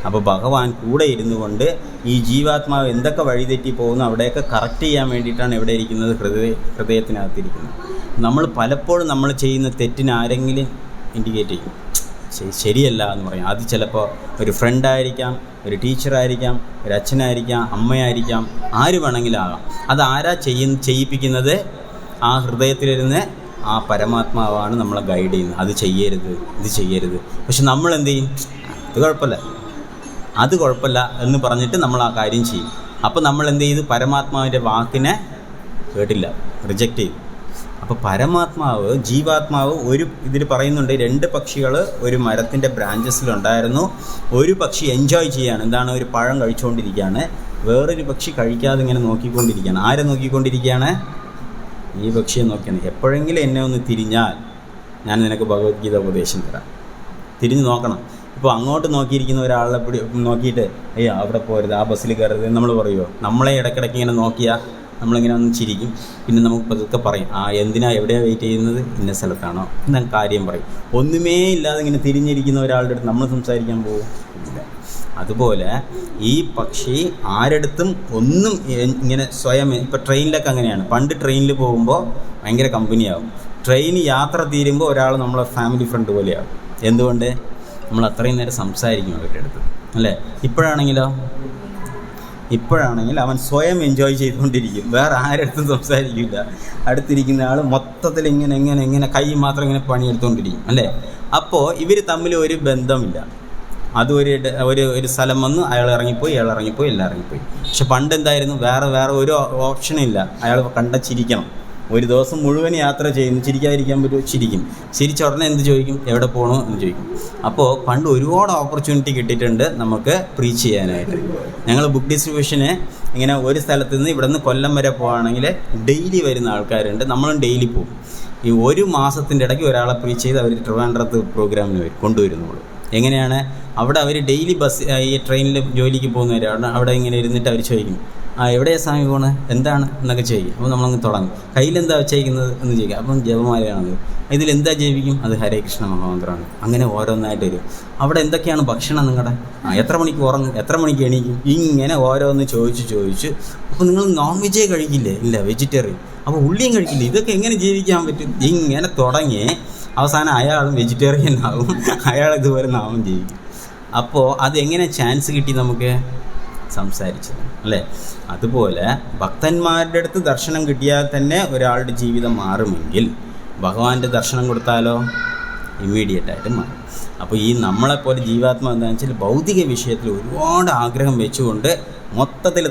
അപ്പോൾ ഭഗവാൻ കൂടെ ഇരുന്നു കൊണ്ട് ഈ ജീവാത്മാവ് എന്തൊക്കെ വഴിതെറ്റി പോകുന്നു അവിടെയൊക്കെ കറക്റ്റ് ചെയ്യാൻ വേണ്ടിയിട്ടാണ് എവിടെ ഇരിക്കുന്നത്? ഹൃദയത്തിനകത്തിരിക്കുന്നത്. നമ്മൾ പലപ്പോഴും നമ്മൾ ചെയ്യുന്ന തെറ്റിന് ആരെങ്കിലും ഇൻഡിക്കേറ്റ് ചെയ്യും, ശരിയല്ല എന്ന് പറയും. അത് ചിലപ്പോൾ ഒരു ഫ്രണ്ടായിരിക്കാം, ഒരു ടീച്ചറായിരിക്കാം, ഒരു അച്ഛനായിരിക്കാം, അമ്മയായിരിക്കാം, ആര് വേണമെങ്കിലും ആകാം. അത് ആരാ ചെയ്യിപ്പിക്കുന്നത്? ആ ഹൃദയത്തിലിരുന്ന് ആ പരമാത്മാവാണ് നമ്മളെ ഗൈഡ് ചെയ്യുന്നത്. അത് ചെയ്യരുത്, ഇത് ചെയ്യരുത്. പക്ഷെ നമ്മൾ എന്ത് ചെയ്യും? അത് കുഴപ്പമില്ല എന്ന് പറഞ്ഞിട്ട് നമ്മൾ ആ കാര്യം ചെയ്യും. അപ്പോൾ നമ്മൾ എന്ത് ചെയ്തു? പരമാത്മാവിൻ്റെ വാക്കിനെ കേട്ടില്ല, റിജക്റ്റ് ചെയ്തു. അപ്പോൾ പരമാത്മാവ്, ജീവാത്മാവ് ഇതിൽ പറയുന്നുണ്ട്, 2 പക്ഷികൾ ഒരു മരത്തിൻ്റെ ബ്രാഞ്ചസിലുണ്ടായിരുന്നു. ഒരു പക്ഷി എൻജോയ് ചെയ്യാണ്. എന്താണ്? ഒരു പഴം കഴിച്ചുകൊണ്ടിരിക്കുകയാണ്. വേറൊരു പക്ഷി കഴിക്കാതെ ഇങ്ങനെ നോക്കിക്കൊണ്ടിരിക്കുകയാണ്. ആരെ നോക്കിക്കൊണ്ടിരിക്കുകയാണ്? ഈ പക്ഷിയെ നോക്കിയാണ്. എപ്പോഴെങ്കിലും എന്നെ ഒന്ന് തിരിഞ്ഞാൽ ഞാൻ നിനക്ക് ഭഗവത്ഗീത ഉപദേശം തരാം. തിരിഞ്ഞ് നോക്കണം. ഇപ്പോൾ അങ്ങോട്ട് നോക്കിയിരിക്കുന്ന ഒരാളെ നോക്കിയിട്ട് അയ്യോ അവിടെ പോരുത്, ആ ബസ്സിൽ കയറരുത് നമ്മൾ പറയുമോ? നമ്മളെ ഇടയ്ക്കിടയ്ക്ക് ഇങ്ങനെ നോക്കിയാൽ നമ്മളിങ്ങനെ ഒന്ന് ചിരിക്കും. പിന്നെ നമുക്ക് പതുക്കെ പറയും, എവിടെയാണ് വെയിറ്റ് ചെയ്യുന്നത്? ഇന്ന സ്ഥലത്താണോ എന്ന കാര്യം പറയും. ഒന്നുമേ ഇല്ലാതെ ഇങ്ങനെ തിരിഞ്ഞിരിക്കുന്ന ഒരാളുടെ അടുത്ത് നമ്മൾ സംസാരിക്കാൻ പോകും? ഇല്ല. അതുപോലെ ഈ പക്ഷി ആരടുത്തും ഒന്നും ഇങ്ങനെ സ്വയം, ഇപ്പോൾ ട്രെയിനിലൊക്കെ അങ്ങനെയാണ്. പണ്ട് ട്രെയിനിൽ പോകുമ്പോൾ ഭയങ്കര കമ്പനിയാവും. ട്രെയിൻ യാത്ര തീരുമ്പോൾ ഒരാൾ നമ്മളെ ഫാമിലി ഫ്രണ്ട് പോലെയാവും. എന്തുകൊണ്ട്? നമ്മൾ അത്രയും നേരം സംസാരിക്കും അവരുടെ അടുത്ത് അല്ലേ? ഇപ്പോഴാണെങ്കിൽ അവൻ സ്വയം എൻജോയ് ചെയ്തുകൊണ്ടിരിക്കും, വേറെ ആരടുത്തും സംസാരിക്കില്ല. അടുത്തിരിക്കുന്ന ആൾ മൊത്തത്തിൽ ഇങ്ങനെ കൈ മാത്രം ഇങ്ങനെ പണിയെടുത്തുകൊണ്ടിരിക്കും അല്ലേ? അപ്പോൾ ഇവർ തമ്മിൽ ഒരു ബന്ധമില്ല. അത് ഒരു സ്ഥലം വന്നു, അയാൾ ഇറങ്ങിപ്പോയി, എല്ലാം ഇറങ്ങിപ്പോയി. പക്ഷെ പണ്ട് എന്തായിരുന്നു, വേറെ ഒരു ഓപ്ഷനും ഇല്ല. അയാൾ ചിരിക്കണം. ഒരു ദിവസം മുഴുവൻ യാത്ര ചെയ്യുന്നു, ചിരിക്കാതിരിക്കാൻ പറ്റുമോ? ചിരിക്കും. ചിരിച്ച ഉടനെ എന്ത് ചോദിക്കും? എവിടെ പോകണോ എന്ന് ചോദിക്കും. അപ്പോൾ പണ്ട് ഒരുപാട് ഓപ്പർച്യൂണിറ്റി കിട്ടിയിട്ടുണ്ട് നമുക്ക് പ്രീച്ച് ചെയ്യാനായിട്ട്. ഞങ്ങൾ ബുക്ക് ഡിസ്ട്രിബ്യൂഷന് ഇങ്ങനെ ഒരു സ്ഥലത്ത് നിന്ന് ഇവിടെ നിന്ന് കൊല്ലം വരെ പോകുകയാണെങ്കിൽ ഡെയിലി വരുന്ന ആൾക്കാരുണ്ട്. നമ്മളും ഡെയിലി പോകും. ഈ ഒരു മാസത്തിൻ്റെ ഇടയ്ക്ക് ഒരാളെ പ്രീച്ച് ചെയ്ത് അവർ ട്രിവാൻഡ്രത്ത് പ്രോഗ്രാമിന് കൊണ്ടുവരുന്നുള്ളൂ. എങ്ങനെയാണ്? അവിടെ അവർ ഡെയിലി ഈ ട്രെയിനിൽ ജോലിക്ക് പോകുന്നവരാണ്. അവിടെ ഇങ്ങനെ ഇരുന്നിട്ട് അവർ ചോദിക്കും, എവിടെയാണ് സ്വാമി പോണത്, എന്താണ് എന്നൊക്കെ ചോദിക്കും. അപ്പോൾ നമ്മളങ്ങ് തുടങ്ങും. കയ്യിലെന്താ വെച്ചേക്കുന്നത് എന്ന് ചോദിക്കും. അപ്പം ജപമാലയാണത്. ഇതിലെന്താ ജപിക്കും? അത് ഹരേ കൃഷ്ണ മഹാമന്ത്രമാണ്. അങ്ങനെ ഓരോന്നായിട്ട് വരും. അവിടെ എന്തൊക്കെയാണ് ഭക്ഷണം നിങ്ങളുടെ? എത്ര മണിക്ക് ഉറങ്ങും, എത്ര മണിക്ക് എണീക്കും? ഇങ്ങനെ ഓരോന്ന് ചോദിച്ച് അപ്പോൾ നിങ്ങൾ നോൺ വെജേ കഴിക്കില്ലേ? ഇല്ല, വെജിറ്റേറിയൻ. അപ്പോൾ ഉള്ളിയും കഴിക്കില്ല. ഇതൊക്കെ എങ്ങനെ ജീവിക്കാൻ പറ്റും? ഇങ്ങനെ തുടങ്ങി അവസാനം അയാളും വെജിറ്റേറിയൻ ആവും, അയാൾ ഇതുപോലെ നാമം ജീവിക്കും. അപ്പോൾ അതെങ്ങനെ ചാൻസ് കിട്ടി നമുക്ക്? സംസാരിച്ചത് അല്ലേ? അതുപോലെ ഭക്തന്മാരുടെ അടുത്ത് ദർശനം കിട്ടിയാൽ തന്നെ ഒരാളുടെ ജീവിതം മാറുമെങ്കിൽ ഭഗവാന്റെ ദർശനം കൊടുത്താലോ ഇമ്മീഡിയറ്റായിട്ട് മാറും. അപ്പോൾ ഈ നമ്മളെപ്പോലെ ജീവാത്മ എന്താണെന്ന് വെച്ചാൽ ഭൗതിക വിഷയത്തിൽ ഒരുപാട് ആഗ്രഹം വെച്ചുകൊണ്ട് മൊത്തത്തിൽ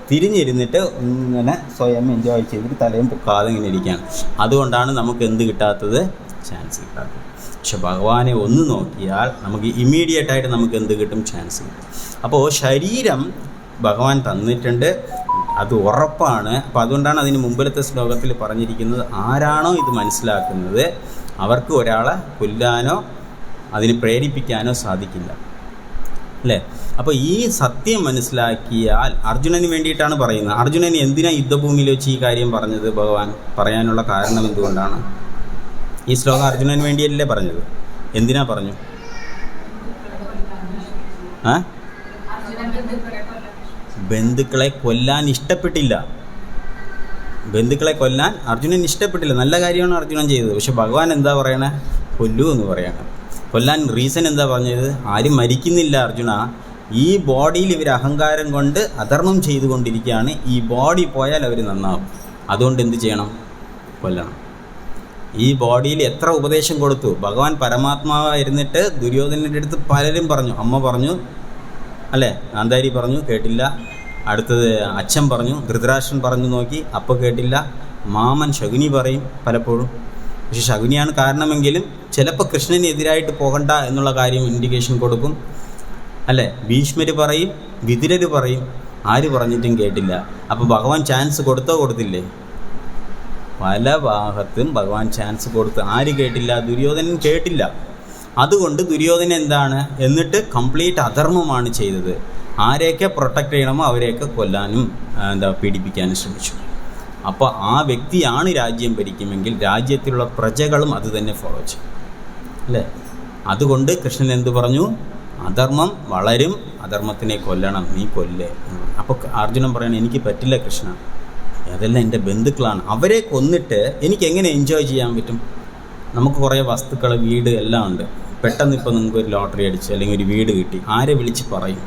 തിരിഞ്ഞിരുന്നിട്ട് ഇങ്ങനെ സ്വയം എൻജോയ് ചെയ്തിട്ട് തലയും പൊക്കാതെ ഇങ്ങനെ ഇരിക്കുകയാണ്. അതുകൊണ്ടാണ് നമുക്ക് എന്ത് കിട്ടാത്തത്? ചാൻസ് കിട്ടാത്തത്. പക്ഷെ ഭഗവാനെ ഒന്ന് നോക്കിയാൽ നമുക്ക് ഇമ്മീഡിയറ്റായിട്ട് നമുക്ക് എന്ത് കിട്ടും? ചാൻസ് കിട്ടും. അപ്പോൾ ശരീരം ഭഗവാൻ തന്നിട്ടുണ്ട്, അത് ഉറപ്പാണ്. അപ്പോൾ അതുകൊണ്ടാണ് അതിന് മുമ്പിലത്തെ ശ്ലോകത്തിൽ പറഞ്ഞിരിക്കുന്നത്, ആരാണോ ഇത് മനസ്സിലാക്കുന്നത് അവർക്ക് ഒരാളെ കൊല്ലാനോ അതിന് പ്രേരിപ്പിക്കാനോ സാധിക്കില്ല, അല്ലേ? അപ്പോൾ ഈ സത്യം മനസ്സിലാക്കിയാൽ അർജുനന് വേണ്ടിയിട്ടാണ് പറയുന്നത്. അർജുനൻ എന്തിനാ യുദ്ധഭൂമിയിൽ വെച്ച് ഈ കാര്യം പറഞ്ഞത്? ഭഗവാൻ പറയാനുള്ള കാരണം എന്തുകൊണ്ടാണ്? ഈ ശ്ലോകം അർജുനന് വേണ്ടിയല്ലേ പറഞ്ഞത്? എന്തിനാ പറഞ്ഞു? ബന്ധുക്കളെ കൊല്ലാൻ ഇഷ്ടപ്പെട്ടില്ല. അർജുനൻ ഇഷ്ടപ്പെട്ടില്ല. നല്ല കാര്യമാണ് അർജുനൻ ചെയ്തത്. പക്ഷെ ഭഗവാൻ എന്താ പറയണേ? കൊല്ലൂ എന്ന് പറയണം. കൊല്ലാൻ റീസൺ എന്താ പറഞ്ഞത്? ആരും മരിക്കുന്നില്ല അർജുന, ഈ ബോഡിയിൽ ഇവർ അഹങ്കാരം കൊണ്ട് അധർമ്മം ചെയ്തുകൊണ്ടിരിക്കുകയാണ്. ഈ ബോഡി പോയാൽ അവർ നന്നാവും. അതുകൊണ്ട് എന്ത് ചെയ്യണം? കൊല്ലണം. ഈ ബോഡിയിൽ എത്ര ഉപദേശം കൊടുത്തു ഭഗവാൻ. പരമാത്മാവായിരുന്നിട്ട് ദുര്യോധനൻ്റെ അടുത്ത് പലരും പറഞ്ഞു. അമ്മ പറഞ്ഞു, അല്ലേ? ഗാന്ധാരി പറഞ്ഞു, കേട്ടില്ല. അടുത്തത് അച്ഛൻ പറഞ്ഞു, ധൃതരാഷ്ട്രൻ പറഞ്ഞു നോക്കി, അപ്പോൾ കേട്ടില്ല. മാമൻ ശകുനി പറയും പലപ്പോഴും. പക്ഷെ ശകുനിയാണ് കാരണമെങ്കിലും ചിലപ്പോൾ കൃഷ്ണനെതിരായിട്ട് പോകണ്ട എന്നുള്ള കാര്യം ഇൻഡിക്കേഷൻ കൊടുക്കും, അല്ലേ? ഭീഷ്മർ പറയും, വിതുരർ പറയും. ആര് പറഞ്ഞിട്ടും കേട്ടില്ല. അപ്പോൾ ഭഗവാൻ ചാൻസ് കൊടുത്തില്ലേ? പല ഭാഗത്തും ഭഗവാൻ ചാൻസ് കൊടുത്ത്. ആര് കേട്ടില്ല? ദുര്യോധനൻ കേട്ടില്ല. അതുകൊണ്ട് ദുര്യോധനൻ എന്താണ് എന്നിട്ട് കംപ്ലീറ്റ് അധർമ്മമാണ് ചെയ്തത്. ആരെയൊക്കെ പ്രൊട്ടക്റ്റ് ചെയ്യണമോ അവരെയൊക്കെ കൊല്ലാനും പീഡിപ്പിക്കാനും ശ്രമിച്ചു. അപ്പോൾ ആ വ്യക്തിയാണ് രാജ്യം ഭരിക്കുമെങ്കിൽ രാജ്യത്തിലുള്ള പ്രജകളും അത് തന്നെ ഫോളോ ചെയ്യും, അല്ലേ? അതുകൊണ്ട് കൃഷ്ണൻ എന്ത് പറഞ്ഞു? അധർമ്മം വളരും, അധർമ്മത്തിനെ കൊല്ലണം, നീ കൊല്ലേ. അപ്പോൾ അർജുനൻ പറയണം, എനിക്ക് പറ്റില്ല കൃഷ്ണ, അതെല്ലാം എൻ്റെ ബന്ധുക്കളാണ്, അവരെ കൊന്നിട്ട് എനിക്ക് എങ്ങനെ എൻജോയ് ചെയ്യാൻ പറ്റും? നമുക്ക് കുറേ വസ്തുക്കൾ, വീട് എല്ലാം ഉണ്ട്. പെട്ടെന്ന് ഇപ്പോൾ നിങ്ങൾക്ക് ഒരു ലോട്ടറി അടിച്ച് അല്ലെങ്കിൽ ഒരു വീട് കിട്ടി, ആരെ വിളിച്ച് പറയും?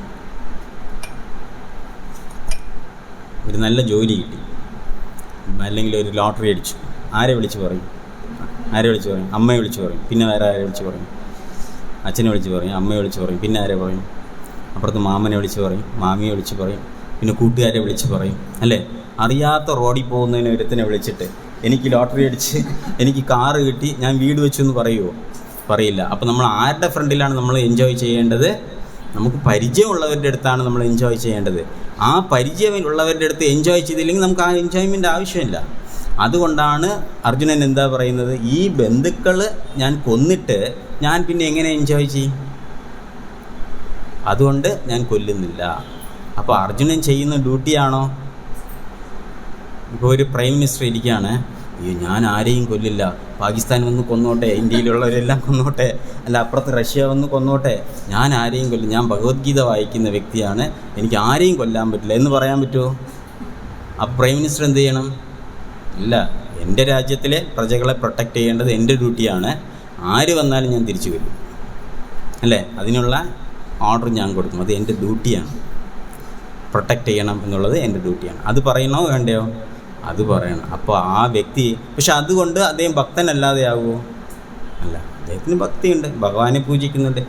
ഒരു നല്ല ജോലി കിട്ടി, അല്ലെങ്കിൽ ഒരു ലോട്ടറി അടിച്ചു, ആരെ വിളിച്ച് പറയും? അമ്മയെ വിളിച്ച് പറയും. പിന്നെ വേറെ ആരെ വിളിച്ച് പറയും? അച്ഛനെ വിളിച്ച് പറയും, അമ്മയെ വിളിച്ച് പറയും. പിന്നെ ആരെ പറയും? അപ്പുറത്ത് മാമനെ വിളിച്ച് പറയും, മാമിയെ വിളിച്ച് പറയും. പിന്നെ കൂട്ടുകാരെ വിളിച്ച് പറയും, അല്ലേ? അറിയാത്ത റോഡിൽ പോകുന്നതിന് ഒരുത്തിനെ വിളിച്ചിട്ട് എനിക്ക് ലോട്ടറി അടിച്ച് എനിക്ക് കാറ് കിട്ടി, ഞാൻ വീട് വെച്ചു എന്ന് പറയുമോ? പറയില്ല. അപ്പോൾ നമ്മൾ ആരുടെ ഫ്രണ്ടിലാണ് നമ്മൾ എൻജോയ് ചെയ്യേണ്ടത്? നമുക്ക് പരിചയമുള്ളവരുടെ അടുത്താണ് നമ്മൾ എൻജോയ് ചെയ്യേണ്ടത്. ആ പരിചയമുള്ളവരുടെ അടുത്ത് എൻജോയ് ചെയ്തില്ലെങ്കിൽ നമുക്ക് ആ എൻജോയ്മെൻ്റ് ആവശ്യമില്ല. അതുകൊണ്ടാണ് അർജുനൻ എന്താ പറയുന്നത്? ഈ ബന്ധുക്കൾ ഞാൻ കൊന്നിട്ട് ഞാൻ പിന്നെ എങ്ങനെ എൻജോയ് ചെയ്യും? അതുകൊണ്ട് ഞാൻ കൊല്ലുന്നില്ല. അപ്പോൾ അർജുനൻ ചെയ്യുന്ന ഡ്യൂട്ടിയാണോ? ഇപ്പോൾ ഒരു പ്രൈം മിനിസ്റ്റർ ഇരിക്കുകയാണ്, ഞാൻ ആരെയും കൊല്ലില്ല, പാകിസ്ഥാൻ വന്ന് കൊന്നോട്ടെ, ഇന്ത്യയിലുള്ളവരെല്ലാം കൊന്നോട്ടെ, അല്ല അപ്പുറത്ത് റഷ്യ വന്ന് കൊന്നോട്ടെ, ഞാൻ ആരെയും കൊല്ലും, ഞാൻ ഭഗവത്ഗീത വായിക്കുന്ന വ്യക്തിയാണ്, എനിക്ക് ആരെയും കൊല്ലാൻ പറ്റില്ല എന്ന് പറയാൻ പറ്റുമോ? ആ പ്രൈം മിനിസ്റ്റർ എന്ത് ചെയ്യണം? ഇല്ല, എൻ്റെ രാജ്യത്തിലെ പ്രജകളെ പ്രൊട്ടക്റ്റ് ചെയ്യേണ്ടത് എൻ്റെ ഡ്യൂട്ടിയാണ്, ആര് വന്നാലും ഞാൻ തിരിച്ചു വരും, അല്ലേ? അതിനുള്ള ഓർഡർ ഞാൻ കൊടുക്കും, അത് എൻ്റെ ഡ്യൂട്ടിയാണ്. പ്രൊട്ടക്റ്റ് ചെയ്യണം എന്നുള്ളത് എൻ്റെ ഡ്യൂട്ടിയാണ്. അത് പറയണോ വേണ്ടയോ? അത് പറയണം. അപ്പോൾ ആ വ്യക്തി, പക്ഷെ അതുകൊണ്ട് അദ്ദേഹം ഭക്തനല്ലാതെ ആകുമോ? അല്ല, അദ്ദേഹത്തിന് ഭക്തിയുണ്ട്, ഭഗവാനെ പൂജിക്കുന്നുണ്ട്.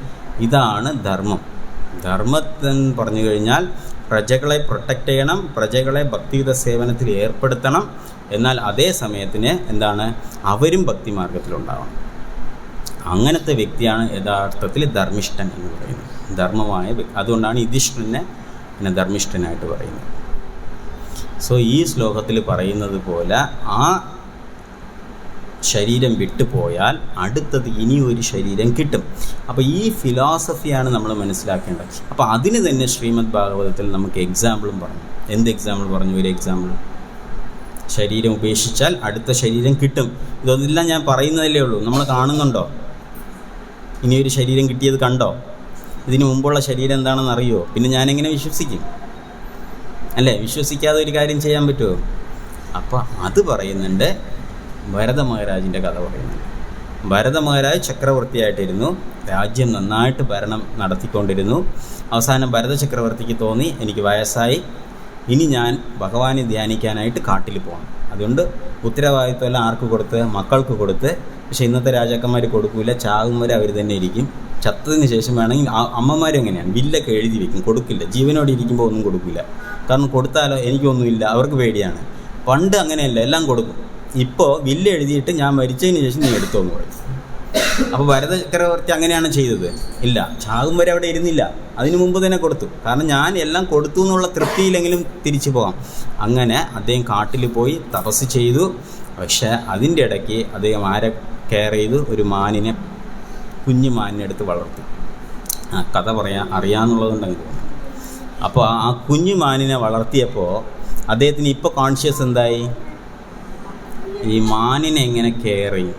ഇതാണ് ധർമ്മം. ധർമ്മത്തെന്ന് പറഞ്ഞു കഴിഞ്ഞാൽ പ്രജകളെ പ്രൊട്ടക്റ്റ് ചെയ്യണം, പ്രജകളെ ഭക്തിയുത സേവനത്തിൽ ഏർപ്പെടുത്തണം. എന്നാൽ അതേ സമയത്തിന് എന്താണ്, അവരും ഭക്തിമാർഗത്തിലുണ്ടാവണം. അങ്ങനത്തെ വ്യക്തിയാണ് യഥാർത്ഥത്തിൽ ധർമ്മിഷ്ഠൻ എന്ന് പറയുന്നത്, ധർമ്മമായ വ്യക്തി. അതുകൊണ്ടാണ് യുധിഷ്ഠിരനെ പിന്നെ ധർമ്മിഷ്ഠനായിട്ട് പറയുന്നത്. സോ ഈ ശ്ലോകത്തിൽ പറയുന്നത് പോലെ ആ ശരീരം വിട്ടുപോയാൽ അടുത്തത് ഇനി ഒരു ശരീരം കിട്ടും. അപ്പോൾ ഈ ഫിലോസഫിയാണ് നമ്മൾ മനസ്സിലാക്കേണ്ടത്. അപ്പോൾ അതിന് തന്നെ ശ്രീമദ് ഭാഗവതത്തിൽ നമുക്ക് എക്സാമ്പിളും പറഞ്ഞു. എന്ത് എക്സാമ്പിൾ പറഞ്ഞു? ഒരു എക്സാമ്പിൾ, ശരീരം ഉപേക്ഷിച്ചാൽ അടുത്ത ശരീരം കിട്ടും. ഇതൊന്നെല്ലാം ഞാൻ പറയുന്നതല്ലേ ഉള്ളൂ. നമ്മൾ കാണുന്നുണ്ടോ? ഇനിയൊരു ശരീരം കിട്ടിയത് കണ്ടോ? ഇതിന് മുമ്പുള്ള ശരീരം എന്താണെന്ന് അറിയുമോ? പിന്നെ ഞാനെങ്ങനെ വിശ്വസിക്കും? അല്ലേ, വിശ്വസിക്കാതെ ഒരു കാര്യം ചെയ്യാൻ പറ്റുമോ? അപ്പോൾ അത് പറയുന്നുണ്ട്. ഭരത മഹാരാജിൻ്റെ കഥ പറയുന്നുണ്ട്. ഭരത മഹാരാജ് ചക്രവർത്തിയായിട്ടിരുന്നു, രാജ്യം നന്നായിട്ട് ഭരണം നടത്തിക്കൊണ്ടിരുന്നു. അവസാനം ഭരത ചക്രവർത്തിക്ക് തോന്നി, എനിക്ക് വയസ്സായി, ഇനി ഞാൻ ഭഗവാനെ ധ്യാനിക്കാനായിട്ട് കാട്ടിൽ പോകണം. അതുകൊണ്ട് ഉത്തരവാദിത്വമെല്ലാം ആർക്ക് കൊടുത്ത്? മക്കൾക്ക് കൊടുത്ത്. പക്ഷേ ഇന്നത്തെ രാജാക്കന്മാർ കൊടുക്കില്ല, ചാകും വരെ അവർ തന്നെ ഇരിക്കും. ചത്തതിന് ശേഷം വേണമെങ്കിൽ അമ്മമാരും എങ്ങനെയാണ്, വില്ലൊക്കെ എഴുതി വെക്കും, കൊടുക്കില്ല. ജീവനോട് ഇരിക്കുമ്പോൾ ഒന്നും കൊടുക്കില്ല. കാരണം കൊടുത്താലോ എനിക്കൊന്നുമില്ല, അവർക്ക് പേടിയാണ്. പണ്ട് അങ്ങനെയല്ല, എല്ലാം കൊടുക്കും. ഇപ്പോൾ വില്ല് എഴുതിയിട്ട് ഞാൻ മരിച്ചതിന് ശേഷം നീ എടുത്തോന്ന് പറയും. അപ്പോൾ ഭരത ചക്രവർത്തി അങ്ങനെയാണ് ചെയ്തത്? ഇല്ല, ചാകും വരെ അവിടെ ഇരുന്നില്ല, അതിനു മുമ്പ് തന്നെ കൊടുത്തു. കാരണം ഞാൻ എല്ലാം കൊടുത്തു എന്നുള്ള തൃപ്തിയിലെങ്കിലും തിരിച്ചു പോകാം. അങ്ങനെ അദ്ദേഹം കാട്ടിൽ പോയി തപസ് ചെയ്തു. പക്ഷേ അതിൻ്റെ ഇടയ്ക്ക് അദ്ദേഹം ആരെ കെയർ ചെയ്തു? ഒരു മാനിനെ, കുഞ്ഞു മാനിനെ എടുത്ത് വളർത്തി. ആ കഥ അറിയാമെന്നുള്ളതുണ്ടെങ്കിൽ തോന്നുന്നു. അപ്പോൾ ആ കുഞ്ഞു മാനിനെ വളർത്തിയപ്പോൾ അദ്ദേഹത്തിന് ഇപ്പോൾ കോൺഷ്യസ് എന്തായി? ഈ മാനിനെ എങ്ങനെ കെയർ ചെയ്യും?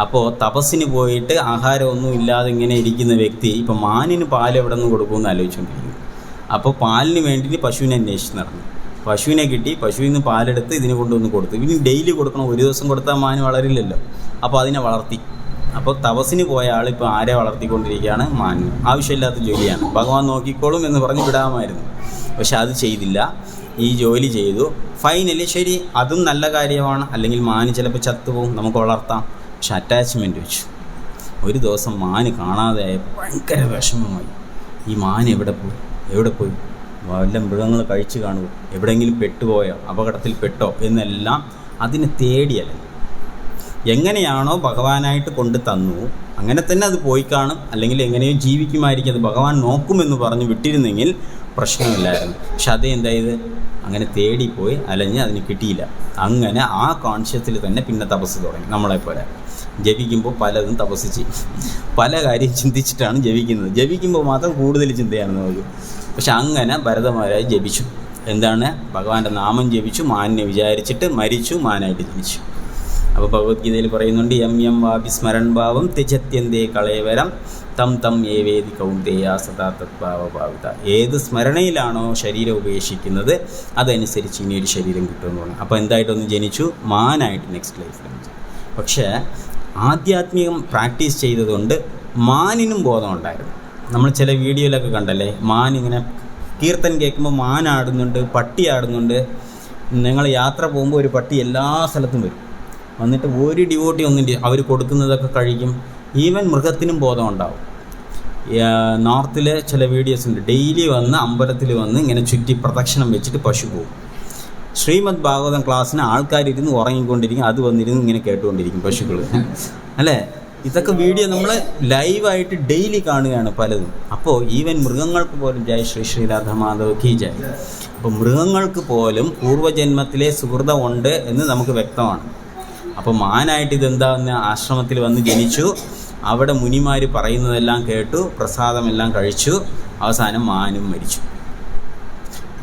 അപ്പോൾ തപസ്സിന് പോയിട്ട് ആഹാരമൊന്നും ഇല്ലാതെ ഇങ്ങനെ ഇരിക്കുന്ന വ്യക്തി ഇപ്പോൾ മാനിന് പാൽ എവിടെ നിന്ന് കൊടുക്കുമെന്ന് ആലോചിച്ചുകൊണ്ടിരിക്കുന്നു. അപ്പോൾ പാലിന് വേണ്ടിയിട്ട് പശുവിനെ അന്വേഷിച്ച് നടന്നു. പശുവിനെ കിട്ടി, പശുവിൽ നിന്ന് പാലെടുത്ത് ഇതിനെ കൊണ്ടുവന്ന് കൊടുത്തു. ഇനി ഡെയിലി കൊടുക്കണം, ഒരു ദിവസം കൊടുത്താൽ മാന് വളരില്ലല്ലോ. അപ്പോൾ അതിനെ വളർത്തി. അപ്പോൾ തപസ്സിന് പോയ ആൾ ഇപ്പോൾ ആരെ വളർത്തിക്കൊണ്ടിരിക്കുകയാണ്? മാനിന്. ആവശ്യമില്ലാത്ത ജോലിയാണ്, ഭഗവാൻ നോക്കിക്കോളും എന്ന് പറഞ്ഞ് വിടാമായിരുന്നു. പക്ഷെ അത് ചെയ്തില്ല, ഈ ജോലി ചെയ്തു. ഫൈനലി ശരി, അതും നല്ല കാര്യമാണ്. അല്ലെങ്കിൽ മാന് ചിലപ്പോൾ ചത്തുപോകും, നമുക്ക് വളർത്താം. പക്ഷെ അറ്റാച്ച്മെൻറ്റ് വെച്ചു. ഒരു ദിവസം മാന് കാണാതെയായ ഭയങ്കര വിഷമമായി. ഈ മാൻ എവിടെ പോയി? വല്ല മൃഗങ്ങൾ കഴിച്ചു കാണുമോ? എവിടെയെങ്കിലും പെട്ടുപോയോ? അപകടത്തിൽ പെട്ടോ എന്നെല്ലാം അതിനെ തേടിയല്ല. എങ്ങനെയാണോ ഭഗവാനായിട്ട് കൊണ്ട് തന്നു അങ്ങനെ തന്നെ അത് പോയി കാണും. അല്ലെങ്കിൽ എങ്ങനെയോ ജീവിക്കുമായിരിക്കും, അത് ഭഗവാൻ നോക്കുമെന്ന് പറഞ്ഞ് വിട്ടിരുന്നെങ്കിൽ പ്രശ്നമില്ലായിരുന്നു. പക്ഷെ അതേ എന്തായത്, അങ്ങനെ തേടിപ്പോയി അലഞ്ഞ് അതിന് കിട്ടിയില്ല. അങ്ങനെ ആ കോൺഷ്യസിൽ തന്നെ പിന്നെ തപസ് തുടങ്ങി. നമ്മളെപ്പോലെ ജപിക്കുമ്പോൾ പലതും തപസ് ചെയ്യും, പല കാര്യം ചിന്തിച്ചിട്ടാണ് ജപിക്കുന്നത്. ജപിക്കുമ്പോൾ മാത്രം കൂടുതൽ ചിന്തയാണ് നമുക്ക്. പക്ഷെ അങ്ങനെ ഭരതമാരായി ജപിച്ചു. എന്താണ്? ഭഗവാന്റെ നാമം ജപിച്ചു, മാനിനെ വിചാരിച്ചിട്ട് മരിച്ചു, മാനായിട്ട് ജനിച്ചു. അപ്പോൾ ഭഗവത്ഗീതയിൽ പറയുന്നുണ്ട്, യം യം വാപി സ്മരൺ ഭാവം ത്യജത്യന്തേ കളയവരം തം തം ഏവേദി കൗന്ദേയ സദാ തദ്ഭാവഭാവിത. ഏത് സ്മരണയിലാണോ ശരീരം ഉപേക്ഷിക്കുന്നത് അതനുസരിച്ച് ഇനി ഒരു ശരീരം കിട്ടുമെന്ന് പറഞ്ഞു. അപ്പോൾ എന്തായിട്ടൊന്ന് ജനിച്ചു? മാനായിട്ട് നെക്സ്റ്റ് ലൈഫ് ജനിച്ചു. പക്ഷേ ആധ്യാത്മികം പ്രാക്ടീസ് ചെയ്തതുകൊണ്ട് മാനിനും ബോധമുണ്ടായിരുന്നു. നമ്മൾ ചില വീഡിയോയിലൊക്കെ കണ്ടല്ലേ, മാൻ ഇങ്ങനെ കീർത്തൻ കേൾക്കുമ്പോൾ മാൻ ആടുന്നുണ്ട്, പട്ടി ആടുന്നുണ്ട്. നിങ്ങൾ യാത്ര പോകുമ്പോൾ ഒരു പട്ടി എല്ലാ സ്ഥലത്തും വരും, വന്നിട്ട് ഒരു ഡിവോട്ടി ഒന്നും അവർ കൊടുക്കുന്നതൊക്കെ കഴിക്കും. ഈവൻ മൃഗത്തിനും ബോധം ഉണ്ടാവും. നോർത്തിലെ ചില വീഡിയോസ് ഉണ്ട്, ഡെയിലി വന്ന് അമ്പലത്തിൽ വന്ന് ഇങ്ങനെ ചുറ്റി പ്രദക്ഷിണം വെച്ചിട്ട് പശു പോകും. ശ്രീമദ് ഭാഗവതം ക്ലാസ്സിന് ആൾക്കാരിരുന്ന് ഉറങ്ങിക്കൊണ്ടിരിക്കും, അത് വന്നിരുന്ന് ഇങ്ങനെ കേട്ടുകൊണ്ടിരിക്കും പശുക്കൾ, അല്ലേ? ഇതൊക്കെ വീഡിയോ നമ്മൾ ലൈവായിട്ട് ഡെയിലി കാണുകയാണ് പലതും. അപ്പോൾ ഈവൻ മൃഗങ്ങൾക്ക് പോലും ജയ് ശ്രീ ശ്രീ രാധാമാധവ് കി ജയ്. അപ്പോൾ മൃഗങ്ങൾക്ക് പോലും പൂർവ്വജന്മത്തിലെ സുഹൃതം ഉണ്ട് എന്ന് നമുക്ക് വ്യക്തമാണ്. അപ്പോൾ മാനായിട്ട് ഇതെന്താന്ന് ആശ്രമത്തിൽ വന്ന് ജനിച്ചു, അവിടെ മുനിമാർ പറയുന്നതെല്ലാം കേട്ടു, പ്രസാദമെല്ലാം കഴിച്ചു. അവസാനം മാനും മരിച്ചു.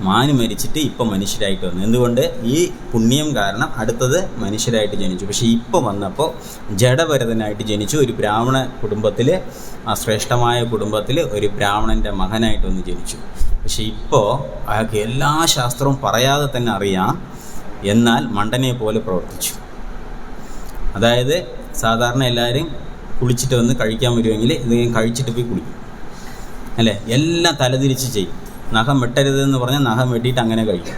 മാന് മരിച്ചിട്ട് ഇപ്പം മനുഷ്യരായിട്ട് വന്നു. എന്തുകൊണ്ട്? ഈ പുണ്യം കാരണം അടുത്തത് മനുഷ്യരായിട്ട് ജനിച്ചു. പക്ഷേ ഇപ്പം വന്നപ്പോൾ ജഡഭരതനായിട്ട് ജനിച്ചു. ഒരു ബ്രാഹ്മണ കുടുംബത്തിൽ, ആ ശ്രേഷ്ഠമായ കുടുംബത്തിൽ ഒരു ബ്രാഹ്മണൻ്റെ മകനായിട്ട് വന്ന് ജനിച്ചു. പക്ഷേ ഇപ്പോൾ അയാൾക്ക് എല്ലാ ശാസ്ത്രവും പറയാതെ തന്നെ അറിയാം, എന്നാൽ മണ്ടനെ പോലെ പ്രവർത്തിച്ചു. അതായത് സാധാരണ എല്ലാവരും കുളിച്ചിട്ട് വന്ന് കഴിക്കാൻ വരുമെങ്കിൽ എന്തെങ്കിലും കഴിച്ചിട്ട് പോയി കുളിക്കും, അല്ലേ? എല്ലാം തലതിരിച്ച് ചെയ്യും. നഖം വെട്ടരുതെന്ന് പറഞ്ഞാൽ നഖം വെട്ടിയിട്ട് അങ്ങനെ കഴിക്കും.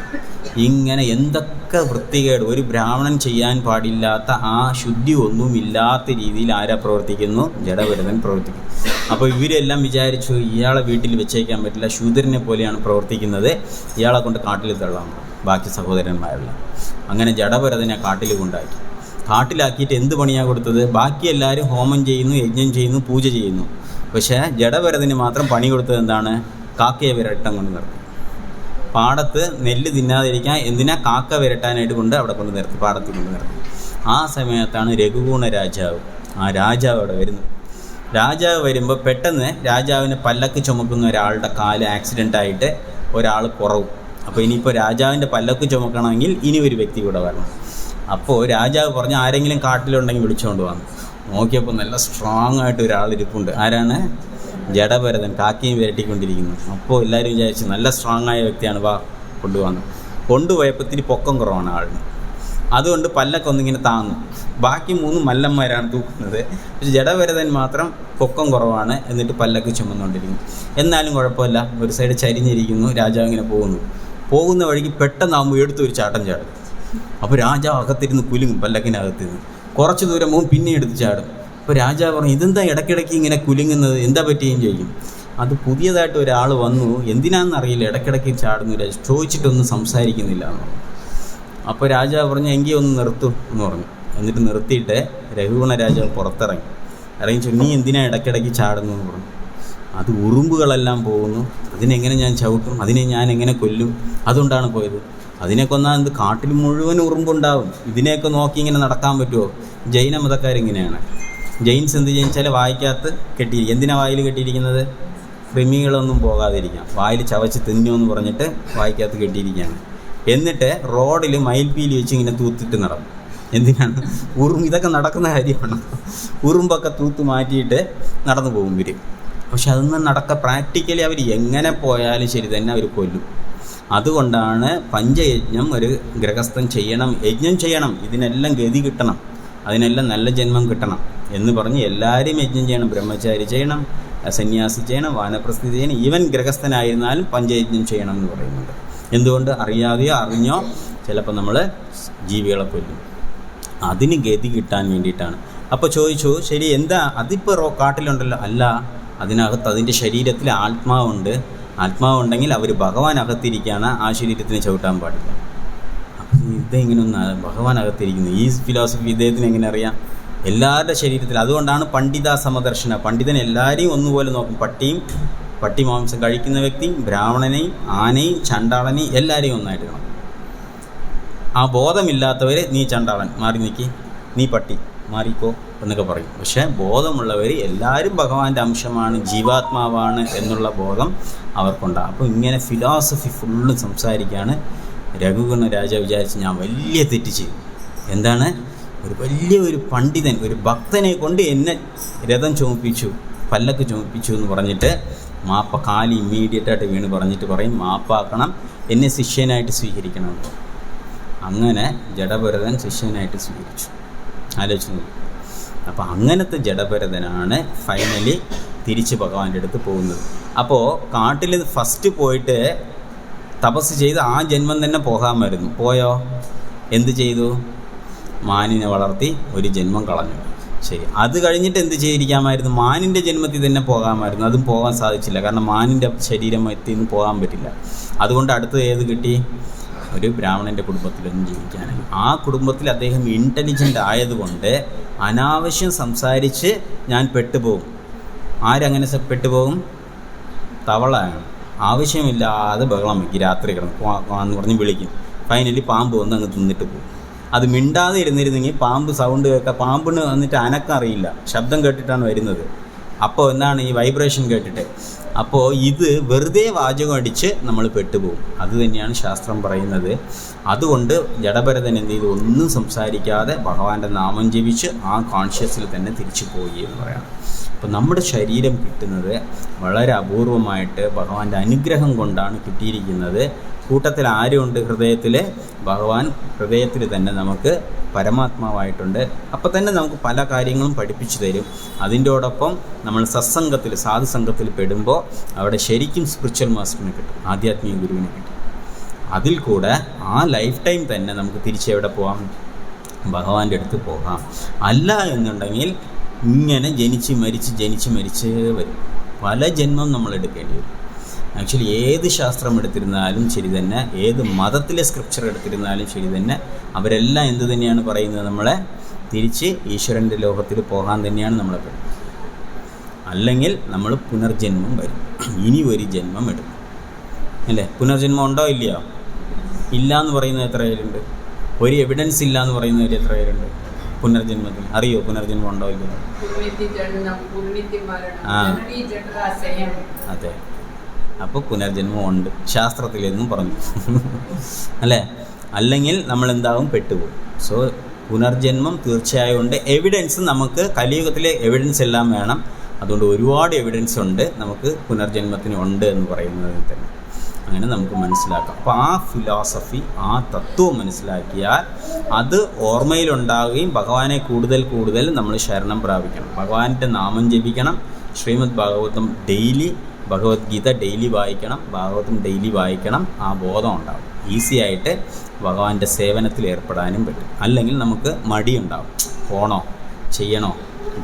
ഇങ്ങനെ എന്തൊക്കെ വൃത്തികേട്, ഒരു ബ്രാഹ്മണൻ ചെയ്യാൻ പാടില്ലാത്ത ആ ശുദ്ധി ഒന്നുമില്ലാത്ത രീതിയിൽ ആരാ പ്രവർത്തിക്കുന്നു? ജഡഭരതൻ പ്രവർത്തിക്കും. അപ്പോൾ ഇവരെല്ലാം വിചാരിച്ചു ഇയാളെ വീട്ടിൽ വെച്ചേക്കാൻ പറ്റില്ല, ശൂദ്രനെ പോലെയാണ് പ്രവർത്തിക്കുന്നത്, ഇയാളെ കൊണ്ട് കാട്ടിൽ തള്ളാൻ ബാക്കി സഹോദരന്മാരെല്ലാം. അങ്ങനെ ജഡഭരതനെ കാട്ടിൽ കൊണ്ടാക്കി. കാട്ടിലാക്കിയിട്ട് എന്ത് പണിയാണ് കൊടുത്തത്? ബാക്കി എല്ലാവരും ഹോമം ചെയ്യുന്നു, യജ്ഞം ചെയ്യുന്നു, പൂജ ചെയ്യുന്നു. പക്ഷേ ജഡഭരതന് മാത്രം പണി കൊടുത്തത് എന്താണ്? കാക്കയെ വിരട്ടം കൊണ്ട് നിർത്തി. പാടത്ത് നെല്ല് തിന്നാതിരിക്കാൻ എന്തിനാ കാക്ക വിരട്ടാനായിട്ട് കൊണ്ട് അവിടെ കൊണ്ട് നിർത്തി, പാടത്തിൽ കൊണ്ട് നിർത്തി. ആ സമയത്താണ് രഘുഗുണ രാജാവ്, ആ രാജാവ് അവിടെ വരുന്നത്. രാജാവ് വരുമ്പോൾ പെട്ടെന്ന് രാജാവിനെ പല്ലക്ക് ചുമക്കുന്ന ഒരാളുടെ കാല് ആക്സിഡൻ്റായിട്ട് ഒരാൾ കുറവും. അപ്പോൾ ഇനിയിപ്പോൾ രാജാവിൻ്റെ പല്ലക്ക് ചുമക്കണമെങ്കിൽ ഇനി ഒരു വ്യക്തി കൂടെ വരണം. അപ്പോൾ രാജാവ് പറഞ്ഞു ആരെങ്കിലും കാട്ടിലുണ്ടെങ്കിൽ വിളിച്ചുകൊണ്ട് വന്നു. നോക്കിയപ്പോൾ നല്ല സ്ട്രോങ് ആയിട്ട് ഒരാൾ ഇരിപ്പുണ്ട്. ആരാണ്? ജഡഭരതൻ, കാക്കയും വിരട്ടിക്കൊണ്ടിരിക്കുന്നു. അപ്പോൾ എല്ലാവരും വിചാരിച്ചു നല്ല സ്ട്രോങ് ആയ വ്യക്തിയാണ്, വാ കൊണ്ടുവന്നു. കൊണ്ടുപോയപ്പോൾ ഇത്തിരി പൊക്കം കുറവാണ് ആളിന്, അതുകൊണ്ട് പല്ലൊക്കെ ഒന്നിങ്ങനെ താന്നു. ബാക്കി 3 മല്ലന്മാരാണ് തൂക്കുന്നത്. പക്ഷേ ജഡഭരതൻ മാത്രം പൊക്കം കുറവാണ്, എന്നിട്ട് പല്ലൊക്കെ ചുമന്നുകൊണ്ടിരിക്കുന്നു. എന്നാലും കുഴപ്പമില്ല, ഒരു സൈഡ് ചരിഞ്ഞിരിക്കുന്നു. രാജാവ് ഇങ്ങനെ പോകുന്ന വഴിക്ക് പെട്ടെന്നാകുമ്പോൾ എടുത്തൊരു ചാട്ടം ചാടും. അപ്പോൾ രാജാവ് അകത്തിരുന്ന് കുലുങ്ങും, പല്ലക്കിനകത്തിരുന്ന്. കുറച്ച് ദൂരം പോകും, പിന്നെ എടുത്ത് ചാടും. അപ്പോൾ രാജാവ് പറഞ്ഞു ഇതെന്താ ഇടയ്ക്കിടയ്ക്ക് ഇങ്ങനെ കുലുങ്ങുന്നത്, എന്താ പറ്റിയും ചോദിക്കും. അത് പുതിയതായിട്ട് ഒരാൾ വന്നു, എന്തിനാണെന്നറിയില്ല ഇടയ്ക്കിടയ്ക്ക് ചാടുന്നില്ല, ചോദിച്ചിട്ടൊന്നും സംസാരിക്കുന്നില്ല എന്ന് പറഞ്ഞു. അപ്പോൾ രാജാവ് പറഞ്ഞു എങ്കിൽ ഒന്ന് നിർത്തും എന്ന് പറഞ്ഞു. എന്നിട്ട് നിർത്തിയിട്ട് രഘുഗുണ രാജാവ് ഇറങ്ങി നീ എന്തിനാ ഇടയ്ക്കിടയ്ക്ക് ചാടുന്നു എന്ന് പറഞ്ഞു. അത് ഉറുമ്പുകളെല്ലാം പോകുന്നു, അതിനെങ്ങനെ ഞാൻ ചവിട്ടും, അതിനെ ഞാൻ എങ്ങനെ കൊല്ലും, അതുകൊണ്ടാണ് പോയത്. അതിനെ കൊന്നാൽ കാട്ടിൽ മുഴുവൻ ഉറുമ്പുണ്ടാവും, ഇതിനെയൊക്കെ നോക്കി ഇങ്ങനെ നടക്കാൻ പറ്റുമോ? ജൈന മതക്കാരിങ്ങനെയാണ്. ജെയിൻസ് എന്ത് ചെയ്യുച്ചാൽ വായിക്കകത്ത് കെട്ടിയിരിക്കും. എന്തിനാ വായിൽ കെട്ടിയിരിക്കുന്നത്? കൃമികളൊന്നും പോകാതിരിക്കാം, വായിൽ ചവച്ച് തിന്നുമെന്ന് പറഞ്ഞിട്ട് വായിക്കകത്ത് കെട്ടിയിരിക്കുകയാണ്. എന്നിട്ട് റോഡിൽ മയിൽപ്പീലി വെച്ച് ഇങ്ങനെ തൂത്തിട്ട് നടക്കും. എന്തിനാണ്? ഇതൊക്കെ നടക്കുന്ന കാര്യമാണ്. ഉറുമ്പൊക്കെ തൂത്ത് മാറ്റിയിട്ട് നടന്നു പോകും ഇവർ. പക്ഷെ അതൊന്നും പ്രാക്ടിക്കലി അവർ എങ്ങനെ പോയാലും ശരി തന്നെ അവർ കൊല്ലും. അതുകൊണ്ടാണ് പഞ്ചയജ്ഞം ഒരു ഗൃഹസ്ഥൻ ചെയ്യണം, യജ്ഞം ചെയ്യണം, ഇതിനെല്ലാം ഗതി കിട്ടണം, അതിനെല്ലാം നല്ല ജന്മം കിട്ടണം എന്ന് പറഞ്ഞ് എല്ലാവരും യജ്ഞം ചെയ്യണം. ബ്രഹ്മചാരി ചെയ്യണം, സന്യാസി ചെയ്യണം, വാനപ്രസ്ഥിതി ചെയ്യണം, ഈവൻ ഗൃഹസ്ഥനായിരുന്നാലും പഞ്ചയജ്ഞം ചെയ്യണം എന്ന് പറയുന്നുണ്ട്. എന്തുകൊണ്ട്? അറിയാതെയോ അറിഞ്ഞോ ചിലപ്പോൾ നമ്മൾ ജീവികളെ കൊല്ലും. അതിന് ഗതി കിട്ടാൻ വേണ്ടിയിട്ടാണ്. അപ്പോൾ ചോദിച്ചു ശരി എന്താ അതിപ്പോൾ കാട്ടിലുണ്ടല്ലോ? അല്ല, അതിനകത്ത് അതിൻ്റെ ശരീരത്തിൽ ആത്മാവുണ്ട്. ആത്മാവുണ്ടെങ്കിൽ അവർ ഭഗവാൻ അകത്തിരിക്കുകയാണ്, ആ ശരീരത്തിന് ചവിട്ടാൻ പാടില്ല. അപ്പം ഇതെങ്ങനെ ഒന്ന് ഭഗവാൻ അകത്തിരിക്കുന്നു? ഈ ഫിലോസഫി ഇദ്ദേഹത്തിന് എങ്ങനെ അറിയാം? എല്ലാവരുടെ ശരീരത്തിൽ. അതുകൊണ്ടാണ് പണ്ഡിത സമദർശന, പണ്ഡിതൻ എല്ലാവരെയും ഒന്നുപോലെ നോക്കും. പട്ടി മാംസം കഴിക്കുന്ന വ്യക്തിയും ബ്രാഹ്മണനെയും ആനയും ചണ്ടാളനെയും എല്ലാവരെയും ഒന്നായിട്ട് കാണും. ആ ബോധമില്ലാത്തവർ നീ ചണ്ടാളൻ മാറി നിൽക്കി, നീ പട്ടി മാറിക്കോ എന്നൊക്കെ പറയും. പക്ഷേ ബോധമുള്ളവർ എല്ലാവരും ഭഗവാന്റെ അംശമാണ്, ജീവാത്മാവാണ് എന്നുള്ള ബോധം അവർക്കുണ്ടാകും. അപ്പോൾ ഇങ്ങനെ ഫിലോസഫി ഫുള്ള് സംസാരിക്കുകയാണ്. രഘുഗുണ രാജാവ് വിചാരിച്ച് ഞാൻ വലിയ തെറ്റ് ചെയ്തു. എന്താണ്? ഒരു പണ്ഡിതൻ, ഒരു ഭക്തനെ കൊണ്ട് എന്നെ രഥം ചുമപ്പിച്ചു, പല്ലക്ക് ചുമപ്പിച്ചു എന്ന് പറഞ്ഞിട്ട് കാലി ഇമ്മീഡിയറ്റായിട്ട് വീണ് പറഞ്ഞിട്ട് പറയും മാപ്പാക്കണം, എന്നെ ശിഷ്യനായിട്ട് സ്വീകരിക്കണം. അങ്ങനെ ജഡഭരതൻ ശിഷ്യനായിട്ട് സ്വീകരിച്ചു. ആലോചിച്ചു. അപ്പോൾ അങ്ങനത്തെ ജഡഭരതനാണ് ഫൈനലി തിരിച്ച് ഭഗവാന്റെ അടുത്ത് പോകുന്നത്. അപ്പോൾ കാട്ടിൽ ഫസ്റ്റ് പോയിട്ട് തപസ് ചെയ്ത് ആ ജന്മം തന്നെ പോകാമായിരുന്നു. പോയോ? എന്ത് ചെയ്തു? മാനിനെ വളർത്തി ഒരു ജന്മം കളഞ്ഞു. ശരി, അത് കഴിഞ്ഞിട്ട് എന്ത് ചെയ്തിരിക്കാമായിരുന്നു? മാനിൻ്റെ ജന്മത്തിൽ തന്നെ പോകാമായിരുന്നു. അതും പോകാൻ സാധിച്ചില്ല, കാരണം മാനിൻ്റെ ശരീരം എത്തിന്ന് പോകാൻ പറ്റില്ല. അതുകൊണ്ട് അടുത്തത് ഏത് കിട്ടി? ഒരു ബ്രാഹ്മണൻ്റെ കുടുംബത്തിലൊന്നും ജീവിക്കാനായി. ആ കുടുംബത്തിൽ അദ്ദേഹം ഇൻ്റലിജൻ്റ് ആയതുകൊണ്ട് അനാവശ്യം സംസാരിച്ച് ഞാൻ പെട്ടുപോകും. ആരങ്ങനെ പെട്ടുപോകും? തവളയാണ്. ആവശ്യമില്ലാതെ ബഹളം വയ്ക്കും, രാത്രി കിടന്ന് എന്ന് പറഞ്ഞ് വിളിക്കും. ഫൈനലി പാമ്പ് വന്ന് അങ്ങ് തിന്നിട്ട് പോകും. അത് മിണ്ടാതെ ഇരുന്നിരുന്നെങ്കിൽ പാമ്പ് സൗണ്ട് കേൾക്കുക, പാമ്പിന് വന്നിട്ട് അനക്കം അറിയില്ല, ശബ്ദം കേട്ടിട്ടാണ് വരുന്നത്. അപ്പോൾ എന്താണ് ഈ വൈബ്രേഷൻ കേട്ടിട്ട്. അപ്പോൾ ഇത് വെറുതെ വാചകം അടിച്ച് നമ്മൾ പെട്ടുപോകും. അത് തന്നെയാണ് ശാസ്ത്രം പറയുന്നത്. അതുകൊണ്ട് ജഡഭരതൻ എന്ത് ചെയ്തു? ഒന്നും സംസാരിക്കാതെ ഭഗവാന്റെ നാമം ജപിച്ച് ആ കോൺഷ്യസിൽ തന്നെ തിരിച്ചു പോയി എന്ന് പറയാം. അപ്പോൾ നമ്മുടെ ശരീരം കിട്ടുന്നത് വളരെ അപൂർവമായിട്ട് ഭഗവാന്റെ അനുഗ്രഹം കൊണ്ടാണ് കിട്ടിയിരിക്കുന്നത്. കൂട്ടത്തിൽ ആരുണ്ട്? ഹൃദയത്തിൽ ഭഗവാൻ ഹൃദയത്തിൽ തന്നെ നമുക്ക് പരമാത്മാവായിട്ടുണ്ട്. അപ്പോൾ തന്നെ നമുക്ക് പല കാര്യങ്ങളും പഠിപ്പിച്ചു തരും. അതിൻ്റോടൊപ്പം നമ്മൾ സത്സംഗത്തിൽ, സാധുസംഘത്തിൽ പെടുമ്പോൾ അവിടെ ശരിക്കും സ്പിരിച്വൽ മാസ്റ്ററിനെ കിട്ടും, ആധ്യാത്മിക ഗുരുവിനെ കിട്ടും. അതിൽ കൂടെ ആ ലൈഫ് ടൈം തന്നെ നമുക്ക് തിരിച്ചെവിടെ പോകാം? ഭഗവാന്റെ അടുത്ത് പോകാം. അല്ല എന്നുണ്ടെങ്കിൽ ഇങ്ങനെ ജനിച്ച് മരിച്ച് വരും. പല ജന്മം നമ്മൾ എടുക്കേണ്ടി വരും. ആക്ച്വലി ഏത് ശാസ്ത്രം എടുത്തിരുന്നാലും ശരി തന്നെ, ഏത് മതത്തിലെ സ്ക്രിപ്ചർ എടുത്തിരുന്നാലും ശരി തന്നെ, അവരെല്ലാം എന്ത് തന്നെയാണ് പറയുന്നത്? നമ്മളെ തിരിച്ച് ഈശ്വരൻ്റെ ലോകത്തിൽ പോകാൻ തന്നെയാണ് നമ്മളെ പറയുന്നത്. അല്ലെങ്കിൽ നമ്മൾ പുനർജന്മം വരും, ഇനി ഒരു ജന്മം എടുക്കും, അല്ലേ? പുനർജന്മം ഉണ്ടോ ഇല്ലയോ? ഇല്ല എന്ന് പറയുന്നത് എത്ര പേരുണ്ട്? ഒരു എവിഡൻസ് ഇല്ല എന്ന് പറയുന്നവർ എത്ര പേരുണ്ട് പുനർജന്മത്തിൽ? അറിയോ പുനർജന്മം ഉണ്ടോ ഇല്ലയോ? അതെ, അപ്പോൾ പുനർജന്മം ഉണ്ട്, ശാസ്ത്രത്തിലെന്നും പറഞ്ഞു അല്ലേ? അല്ലെങ്കിൽ നമ്മൾ എന്താവും? പെട്ടുപോകും. സോ പുനർജന്മം തീർച്ചയായും ഉണ്ട്. എവിഡൻസ് നമുക്ക് കലിയുഗത്തിലെ എവിഡൻസ് എല്ലാം വേണം. അതുകൊണ്ട് ഒരുപാട് എവിഡൻസ് ഉണ്ട് നമുക്ക് പുനർജന്മത്തിന് ഉണ്ട് എന്ന് പറയുന്നതിൽ തന്നെ. അങ്ങനെ നമുക്ക് മനസ്സിലാക്കാം. അപ്പോൾ ആ ഫിലോസഫി, ആ തത്വം മനസ്സിലാക്കിയാൽ അത് ഓർമ്മയിലുണ്ടാവുകയും ഭഗവാനെ കൂടുതൽ നമ്മൾ ശരണം പ്രാപിക്കണം. ഭഗവാന്റെ നാമം ജപിക്കണം. ശ്രീമദ് ഭാഗവതം ഡെയിലി, ഭഗവത്ഗീത ഡെയിലി വായിക്കണം, ഭാഗവതം ഡെയിലി വായിക്കണം. ആ ബോധം ഉണ്ടാവും. ഈസി ആയിട്ട് ഭഗവാന്റെ സേവനത്തിൽ ഏർപ്പെടാനും പറ്റും. അല്ലെങ്കിൽ നമുക്ക് മടിയുണ്ടാവും. പോണോ, ചെയ്യണോ,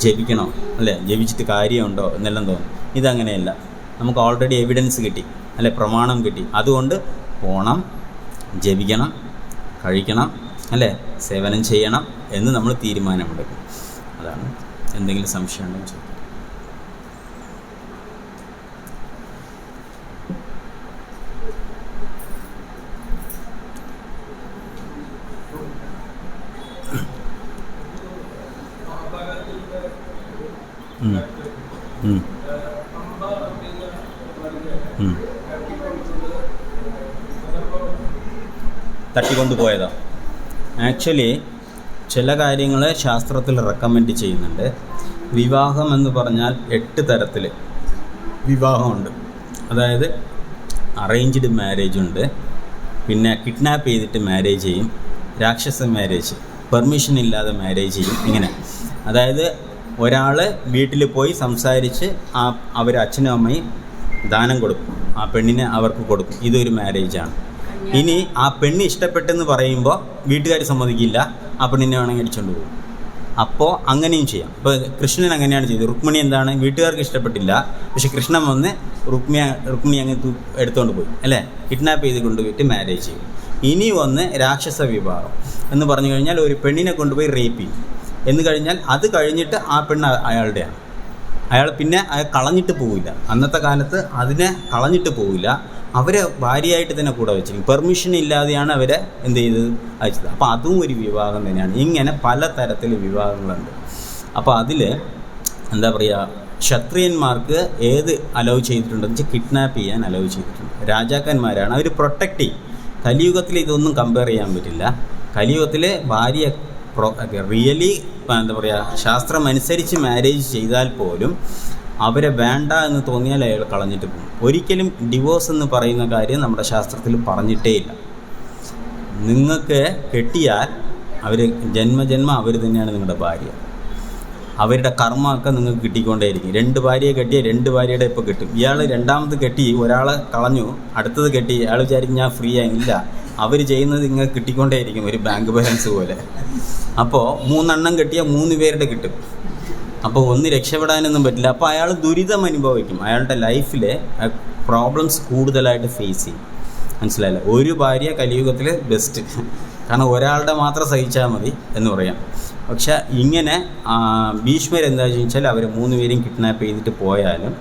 ജപിക്കണോ, അല്ലേ? ജപിച്ചിട്ട് കാര്യമുണ്ടോ എന്നെല്ലാം തോന്നും. ഇതങ്ങനെയല്ല. നമുക്ക് ഓൾറെഡി എവിഡൻസ് കിട്ടി, അല്ലെ? പ്രമാണം കിട്ടി. അതുകൊണ്ട് പോണം, ജപിക്കണം, കഴിക്കണം, അല്ലേ? സേവനം ചെയ്യണം എന്ന് നമ്മൾ തീരുമാനമെടുക്കും. അതാണ്. എന്തെങ്കിലും സംശയം ഉണ്ടെങ്കിൽ ചോദിക്കും. തട്ടിക്കൊണ്ടുപോയതോ? ആക്ച്വലി ചില കാര്യങ്ങൾ ശാസ്ത്രത്തിൽ റെക്കമെൻഡ് ചെയ്യുന്നുണ്ട്. വിവാഹം എന്ന് പറഞ്ഞാൽ 8 തരത്തിൽ വിവാഹമുണ്ട്. അതായത് അറേഞ്ച്ഡ് മാരേജ് ഉണ്ട്, പിന്നെ കിഡ്നാപ്പ് ചെയ്തിട്ട് മാരേജ് ചെയ്യും, രാക്ഷസ മാരേജ്, പെർമിഷൻ ഇല്ലാതെ മാരേജ് ചെയ്യും. ഇങ്ങനെ അതായത് ഒരാൾ വീട്ടിൽ പോയി സംസാരിച്ച് അവർ അച്ഛനും അമ്മയും ദാനം കൊടുക്കും, ആ പെണ്ണിനെ അവർക്ക് കൊടുക്കും. ഇതൊരു മാരേജാണ്. ഇനി ആ പെണ്ണ് ഇഷ്ടപ്പെട്ടെന്ന് പറയുമ്പോൾ വീട്ടുകാർ സമ്മതിക്കില്ല, ആ പെണ്ണിനെ വേണമെങ്കിൽ അടിച്ചുകൊണ്ട് പോകും. അപ്പോൾ അങ്ങനെയും ചെയ്യാം. ഇപ്പോൾ കൃഷ്ണൻ അങ്ങനെയാണ് ചെയ്തത്. രുക്മിണി എന്താണ്, വീട്ടുകാർക്ക് ഇഷ്ടപ്പെട്ടില്ല, പക്ഷെ കൃഷ്ണൻ വന്ന് രുക്മിണി അങ്ങ് എടുത്തുകൊണ്ട് പോയി, അല്ലേ? കിഡ്നാപ്പ് ചെയ്ത് കൊണ്ടുപോയിട്ട് മാരേജ് ചെയ്യും. ഇനി വന്ന് രാക്ഷസ വിവാഹം എന്ന് പറഞ്ഞു കഴിഞ്ഞാൽ ഒരു പെണ്ണിനെ കൊണ്ടുപോയി റേപ്പ് ചെയ്യും. എന്ന് കഴിഞ്ഞാൽ അത് കഴിഞ്ഞിട്ട് ആ പെണ്ണ് അയാളുടെയാണ്. അയാൾ പിന്നെ കളഞ്ഞിട്ട് പോവില്ല. അന്നത്തെ കാലത്ത് അതിനെ കളഞ്ഞിട്ട് പോവില്ല, അവരെ ഭാര്യയായിട്ട് തന്നെ കൂടെ വെച്ചിരിക്കും. പെർമിഷൻ ഇല്ലാതെയാണ് അവരെ എന്ത് ചെയ്തത്, അയച്ചത്. അപ്പോൾ അതും ഒരു വിവാഹം തന്നെയാണ്. ഇങ്ങനെ പല തരത്തിൽ വിവാഹങ്ങളുണ്ട്. അപ്പോൾ അതിൽ എന്താ പറയുക, ക്ഷത്രിയന്മാർക്ക് ഏത് അലൗ ചെയ്തിട്ടുണ്ടെന്ന് വെച്ചാൽ കിഡ്നാപ്പ് ചെയ്യാൻ അലൗ ചെയ്തിട്ടുണ്ട്. രാജാക്കന്മാരാണ് അവർ പ്രൊട്ടക്റ്റ് ചെയ്യും. കലിയുഗത്തിൽ ഇതൊന്നും കമ്പയർ ചെയ്യാൻ പറ്റില്ല. കലിയുഗത്തിൽ ഭാര്യ റിയലി എന്താ പറയുക, ശാസ്ത്രം അനുസരിച്ച് മാരേജ് ചെയ്താൽ പോലും അവരെ വേണ്ട എന്ന് തോന്നിയാൽ അയാൾ കളഞ്ഞിട്ട് പോകും. ഒരിക്കലും ഡിവോഴ്സ് എന്ന് പറയുന്ന കാര്യം നമ്മുടെ ശാസ്ത്രത്തിൽ പറഞ്ഞിട്ടേ ഇല്ല. നിങ്ങൾക്ക് കെട്ടിയാൽ അവർ ജന്മജന്മം അവർ തന്നെയാണ് നിങ്ങളുടെ ഭാര്യ. അവരുടെ കർമ്മമൊക്കെ നിങ്ങൾക്ക് കിട്ടിക്കൊണ്ടേയിരിക്കും. 2 ഭാര്യയെ കെട്ടിയ 2 ഭാര്യയുടെ ഇപ്പോൾ കിട്ടും. ഇയാൾ രണ്ടാമത് കെട്ടി ഒരാളെ കളഞ്ഞു, അടുത്തത് കെട്ടി, അയാൾ വിചാരിക്കും ഞാൻ ഫ്രീ ആയില്ല. അവർ ചെയ്യുന്നത് ഇങ്ങനെ കിട്ടിക്കൊണ്ടേയിരിക്കും, ഒരു ബാങ്ക് ബാലൻസ് പോലെ. അപ്പോൾ 3 എണ്ണം കെട്ടിയ 3 പേരുടെ കിട്ടും. അപ്പോൾ ഒന്ന് രക്ഷപ്പെടാനൊന്നും പറ്റില്ല. അപ്പോൾ അയാൾ ദുരിതം അനുഭവിക്കും. അയാളുടെ ലൈഫിൽ പ്രോബ്ലംസ് കൂടുതലായിട്ട് ഫേസ് ചെയ്യും. മനസ്സിലായില്ല? ഒരു ഭാര്യ കലിയുഗത്തിൽ ബെസ്റ്റ്. കാരണം ഒരാളുടെ മാത്രം സഹിച്ചാൽ മതി എന്ന് പറയാം. പക്ഷെ ഇങ്ങനെ ഭീഷ്മർ എന്താ ചോദിച്ചാൽ അവർ 3 പേരെയും കിഡ്നാപ്പ് ചെയ്തിട്ട് പോയാലും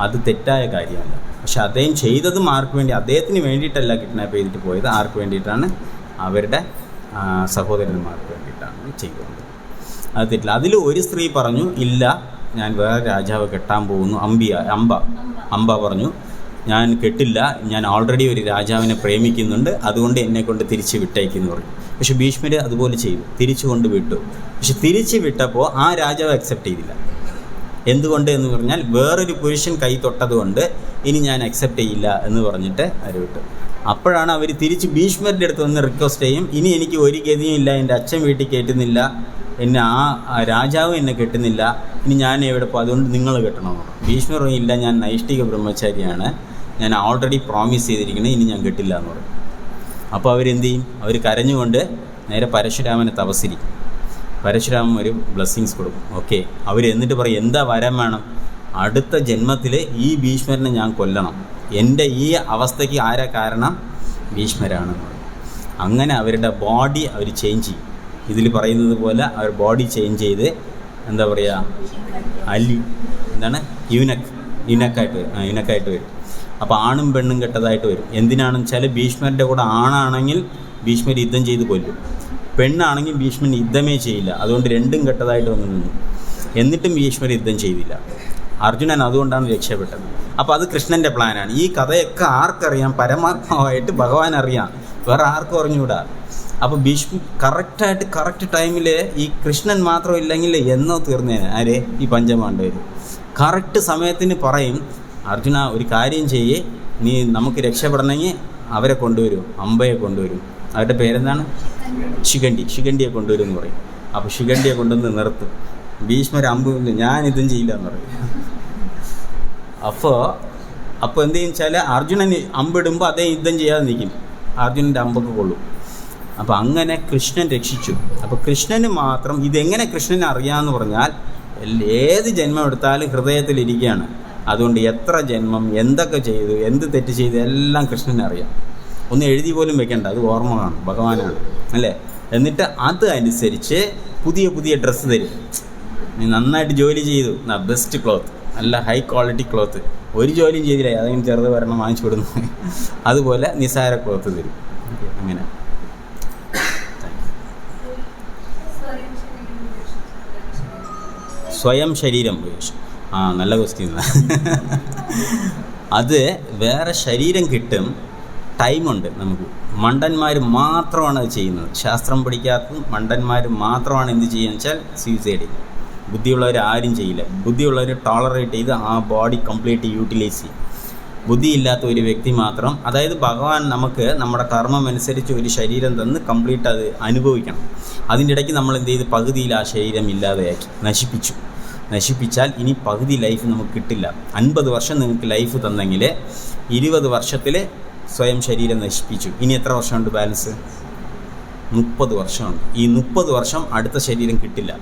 അത് തെറ്റായ കാര്യമല്ല. പക്ഷെ അദ്ദേഹം ചെയ്തതും ആർക്ക് വേണ്ടി, അദ്ദേഹത്തിന് വേണ്ടിയിട്ടല്ല കിഡ്നാപ്പ് ചെയ്തിട്ട് പോയത്. ആർക്ക് വേണ്ടിയിട്ടാണ്? അവരുടെ സഹോദരന്മാർക്ക് വേണ്ടിയിട്ടാണ് ചെയ്തത്. അത് തെറ്റില്ല. അതിൽ ഒരു സ്ത്രീ പറഞ്ഞു, ഇല്ല ഞാൻ വേറെ രാജാവ് കെട്ടാൻ പോകുന്നു. അംബ പറഞ്ഞു ഞാൻ കെട്ടില്ല, ഞാൻ ഓൾറെഡി ഒരു രാജാവിനെ പ്രേമിക്കുന്നുണ്ട്, അതുകൊണ്ട് എന്നെ കൊണ്ട് തിരിച്ച് വിട്ടേക്കെന്ന് പറഞ്ഞു. പക്ഷെ ഭീഷ്മർ അതുപോലെ ചെയ്തു, തിരിച്ചു കൊണ്ട് വിട്ടു. പക്ഷെ തിരിച്ച് വിട്ടപ്പോൾ ആ രാജാവ് അക്സെപ്റ്റ് ചെയ്തില്ല. എന്തുകൊണ്ട് എന്ന് പറഞ്ഞാൽ വേറൊരു പുരുഷൻ കൈ തൊട്ടതുകൊണ്ട് ഇനി ഞാൻ അക്സെപ്റ്റ് ചെയ്യില്ല എന്ന് പറഞ്ഞിട്ട് അവർ വിട്ടു. അപ്പോഴാണ് അവർ തിരിച്ച് ഭീഷ്മരുടെ അടുത്ത് വന്ന് റിക്വസ്റ്റ് ചെയ്യും, ഇനി എനിക്ക് ഒരു ഗതിയും ഇല്ല, എൻ്റെ അച്ഛൻ വീട്ടിൽ കയറ്റുന്നില്ല, എന്നെ ആ രാജാവ് എന്നെ കെട്ടുന്നില്ല, ഇനി ഞാൻ എവിടെ പോകും, അതുകൊണ്ട് നിങ്ങൾ കെട്ടണമെന്ന് പറഞ്ഞു. ഭീഷ്മർ ഇല്ല, ഞാൻ നൈഷ്ഠിക ബ്രഹ്മചാരിയാണ്, ഞാൻ ഓൾറെഡി പ്രോമിസ് ചെയ്തിരിക്കുന്നത്, ഇനി ഞാൻ കെട്ടില്ല എന്ന് പറയും. അപ്പോൾ അവരെന്ത് ചെയ്യും? അവർ കരഞ്ഞുകൊണ്ട് നേരെ പരശുരാമനെ തപസ്സിരിക്കും. പരശുരാമൻ ഒരു ബ്ലെസ്സിങ്സ് കൊടുക്കും. ഓക്കെ, അവർ എന്നിട്ട് പറയും എന്താ വരം വേണം, അടുത്ത ജന്മത്തിൽ ഈ ഭീഷ്മരനെ ഞാൻ കൊല്ലണം, എൻ്റെ ഈ അവസ്ഥയ്ക്ക് ആരാ കാരണം, ഭീഷ്മരാണെന്ന് പറയും. അങ്ങനെ അവരുടെ ബോഡി അവർ ചേഞ്ച് ചെയ്യും. ഇതിൽ പറയുന്നത് പോലെ അവർ ബോഡി ചേഞ്ച് ചെയ്ത് എന്താ പറയുക, എന്താണ് യുനക്കായിട്ട് വരും. അപ്പോൾ ആണും പെണ്ണും കെട്ടതായിട്ട് വരും. എന്തിനാണെന്ന് വെച്ചാൽ ഭീഷ്മരുടെ കൂടെ ആണാണെങ്കിൽ ഭീഷ്മർ യുദ്ധം ചെയ്ത് കൊല്ലും, പെണ്ണാണെങ്കിൽ ഭീഷ്മൻ യുദ്ധമേ ചെയ്യില്ല. അതുകൊണ്ട് രണ്ടും കെട്ടതായിട്ട് വന്ന് നിന്നു. എന്നിട്ടും ഭീഷ്മർ യുദ്ധം ചെയ്തില്ല. അർജുനൻ അതുകൊണ്ടാണ് രക്ഷപ്പെട്ടത്. അപ്പോൾ അത് കൃഷ്ണൻ്റെ പ്ലാനാണ്. ഈ കഥയൊക്കെ ആർക്കറിയാം, പരമാത്മാവായിട്ട് ഭഗവാൻ അറിയാം, വേറെ ആർക്കും അറിഞ്ഞുകൂടാ. അപ്പോൾ കറക്റ്റായിട്ട് കറക്റ്റ് ടൈമിൽ ഈ കൃഷ്ണൻ മാത്രം ഇല്ലെങ്കിൽ എന്നോ തീർന്നേനെ ആര്, ഈ പഞ്ചപാണ്ഡവർ. കറക്റ്റ് സമയത്തിന് പറയും, അർജുന ഒരു കാര്യം ചെയ്യേ, നീ നമുക്ക് രക്ഷപ്പെടണമെങ്കിൽ അവരെ കൊണ്ടുവരും, അമ്പയെ കൊണ്ടുവരും. അവരുടെ പേരെന്താണ്, ശിഖണ്ഡിയെ കൊണ്ടുവരും എന്ന് പറയും. അപ്പോൾ ശിഖണ്ഡിയെ കൊണ്ടുവന്ന് നിർത്തും. ഭീഷ്മർ അമ്പ് ഞാനിതും ചെയ്യില്ല എന്ന് പറയും. അപ്പോൾ എന്ത് വെച്ചാൽ അർജുനൻ അമ്പിടുമ്പോൾ അതേ യുദ്ധം ചെയ്യാതെ നിൽക്കും, അർജുനൻ്റെ അമ്പൊക്കെ കൊള്ളും. അപ്പോൾ അങ്ങനെ കൃഷ്ണൻ രക്ഷിച്ചു. അപ്പോൾ കൃഷ്ണന് മാത്രം ഇതെങ്ങനെ കൃഷ്ണനെ അറിയാമെന്ന് പറഞ്ഞാൽ ഏത് ജന്മം എടുത്താലും ഹൃദയത്തിലിരിക്കുകയാണ്. അതുകൊണ്ട് എത്ര ജന്മം എന്തൊക്കെ ചെയ്തു, എന്ത് തെറ്റ് ചെയ്തു എല്ലാം കൃഷ്ണനെ അറിയാം. ഒന്ന് എഴുതി പോലും വെക്കേണ്ട, അത് ഓർമ്മ കാണും, ഭഗവാനാണ് അല്ലേ. എന്നിട്ട് അത് അനുസരിച്ച് പുതിയ ഡ്രസ്സ് തരും. നീ നന്നായിട്ട് ജോലി ചെയ്തു, ബെസ്റ്റ് ക്ലോത്ത്, നല്ല ഹൈ ക്വാളിറ്റി ക്ലോത്ത്. ഒരു ജോലിയും ചെയ്തില്ല, അതെങ്കിലും ചെറുത് വരണം വാങ്ങിച്ചു കൊടുക്കുന്നു. അതുപോലെ നിസാര ക്ലോത്ത് തരും. അങ്ങനെ സ്വയം ശരീരം നല്ല ക്വസ്റ്റ്യൻ. അത് വേറെ ശരീരം കിട്ടും, ടൈമുണ്ട് നമുക്ക്. മണ്ടന്മാർ മാത്രമാണ് അത് ചെയ്യുന്നത്. ശാസ്ത്രം പഠിക്കാത്ത മണ്ടന്മാർ മാത്രമാണ് എന്ത് ചെയ്യുന്നത് വെച്ചാൽ സൂയിസൈഡ് ചെയ്യും. ബുദ്ധിയുള്ളവർ ആരും ചെയ്യില്ല. ബുദ്ധിയുള്ളവർ ടോളറേറ്റ് ചെയ്ത് ആ ബോഡി കംപ്ലീറ്റ് യൂട്ടിലൈസ് ചെയ്യും. ബുദ്ധിയില്ലാത്ത ഒരു വ്യക്തി മാത്രം, അതായത് ഭഗവാൻ നമുക്ക് നമ്മുടെ കർമ്മം അനുസരിച്ച് ഒരു ശരീരം തന്ന് കംപ്ലീറ്റ് അത് അനുഭവിക്കണം. അതിൻ്റെ ഇടയ്ക്ക് നമ്മൾ എന്ത് ചെയ്ത് പകുതിയിൽ ആ ശരീരം ഇല്ലാതെയാക്കി നശിപ്പിച്ചാൽ ഇനി പകുതി ലൈഫ് നമുക്ക് കിട്ടില്ല. 50 വർഷം നിങ്ങൾക്ക് ലൈഫ് തന്നെങ്കിൽ 20 വർഷത്തിൽ സ്വയം ശരീരം നശിപ്പിച്ചു. ഇനി എത്ര വർഷമുണ്ട് ബാലൻസ്? 30 വർഷമുണ്ട്. ഈ 30 വർഷം അടുത്ത ശരീരം കിട്ടില്ല.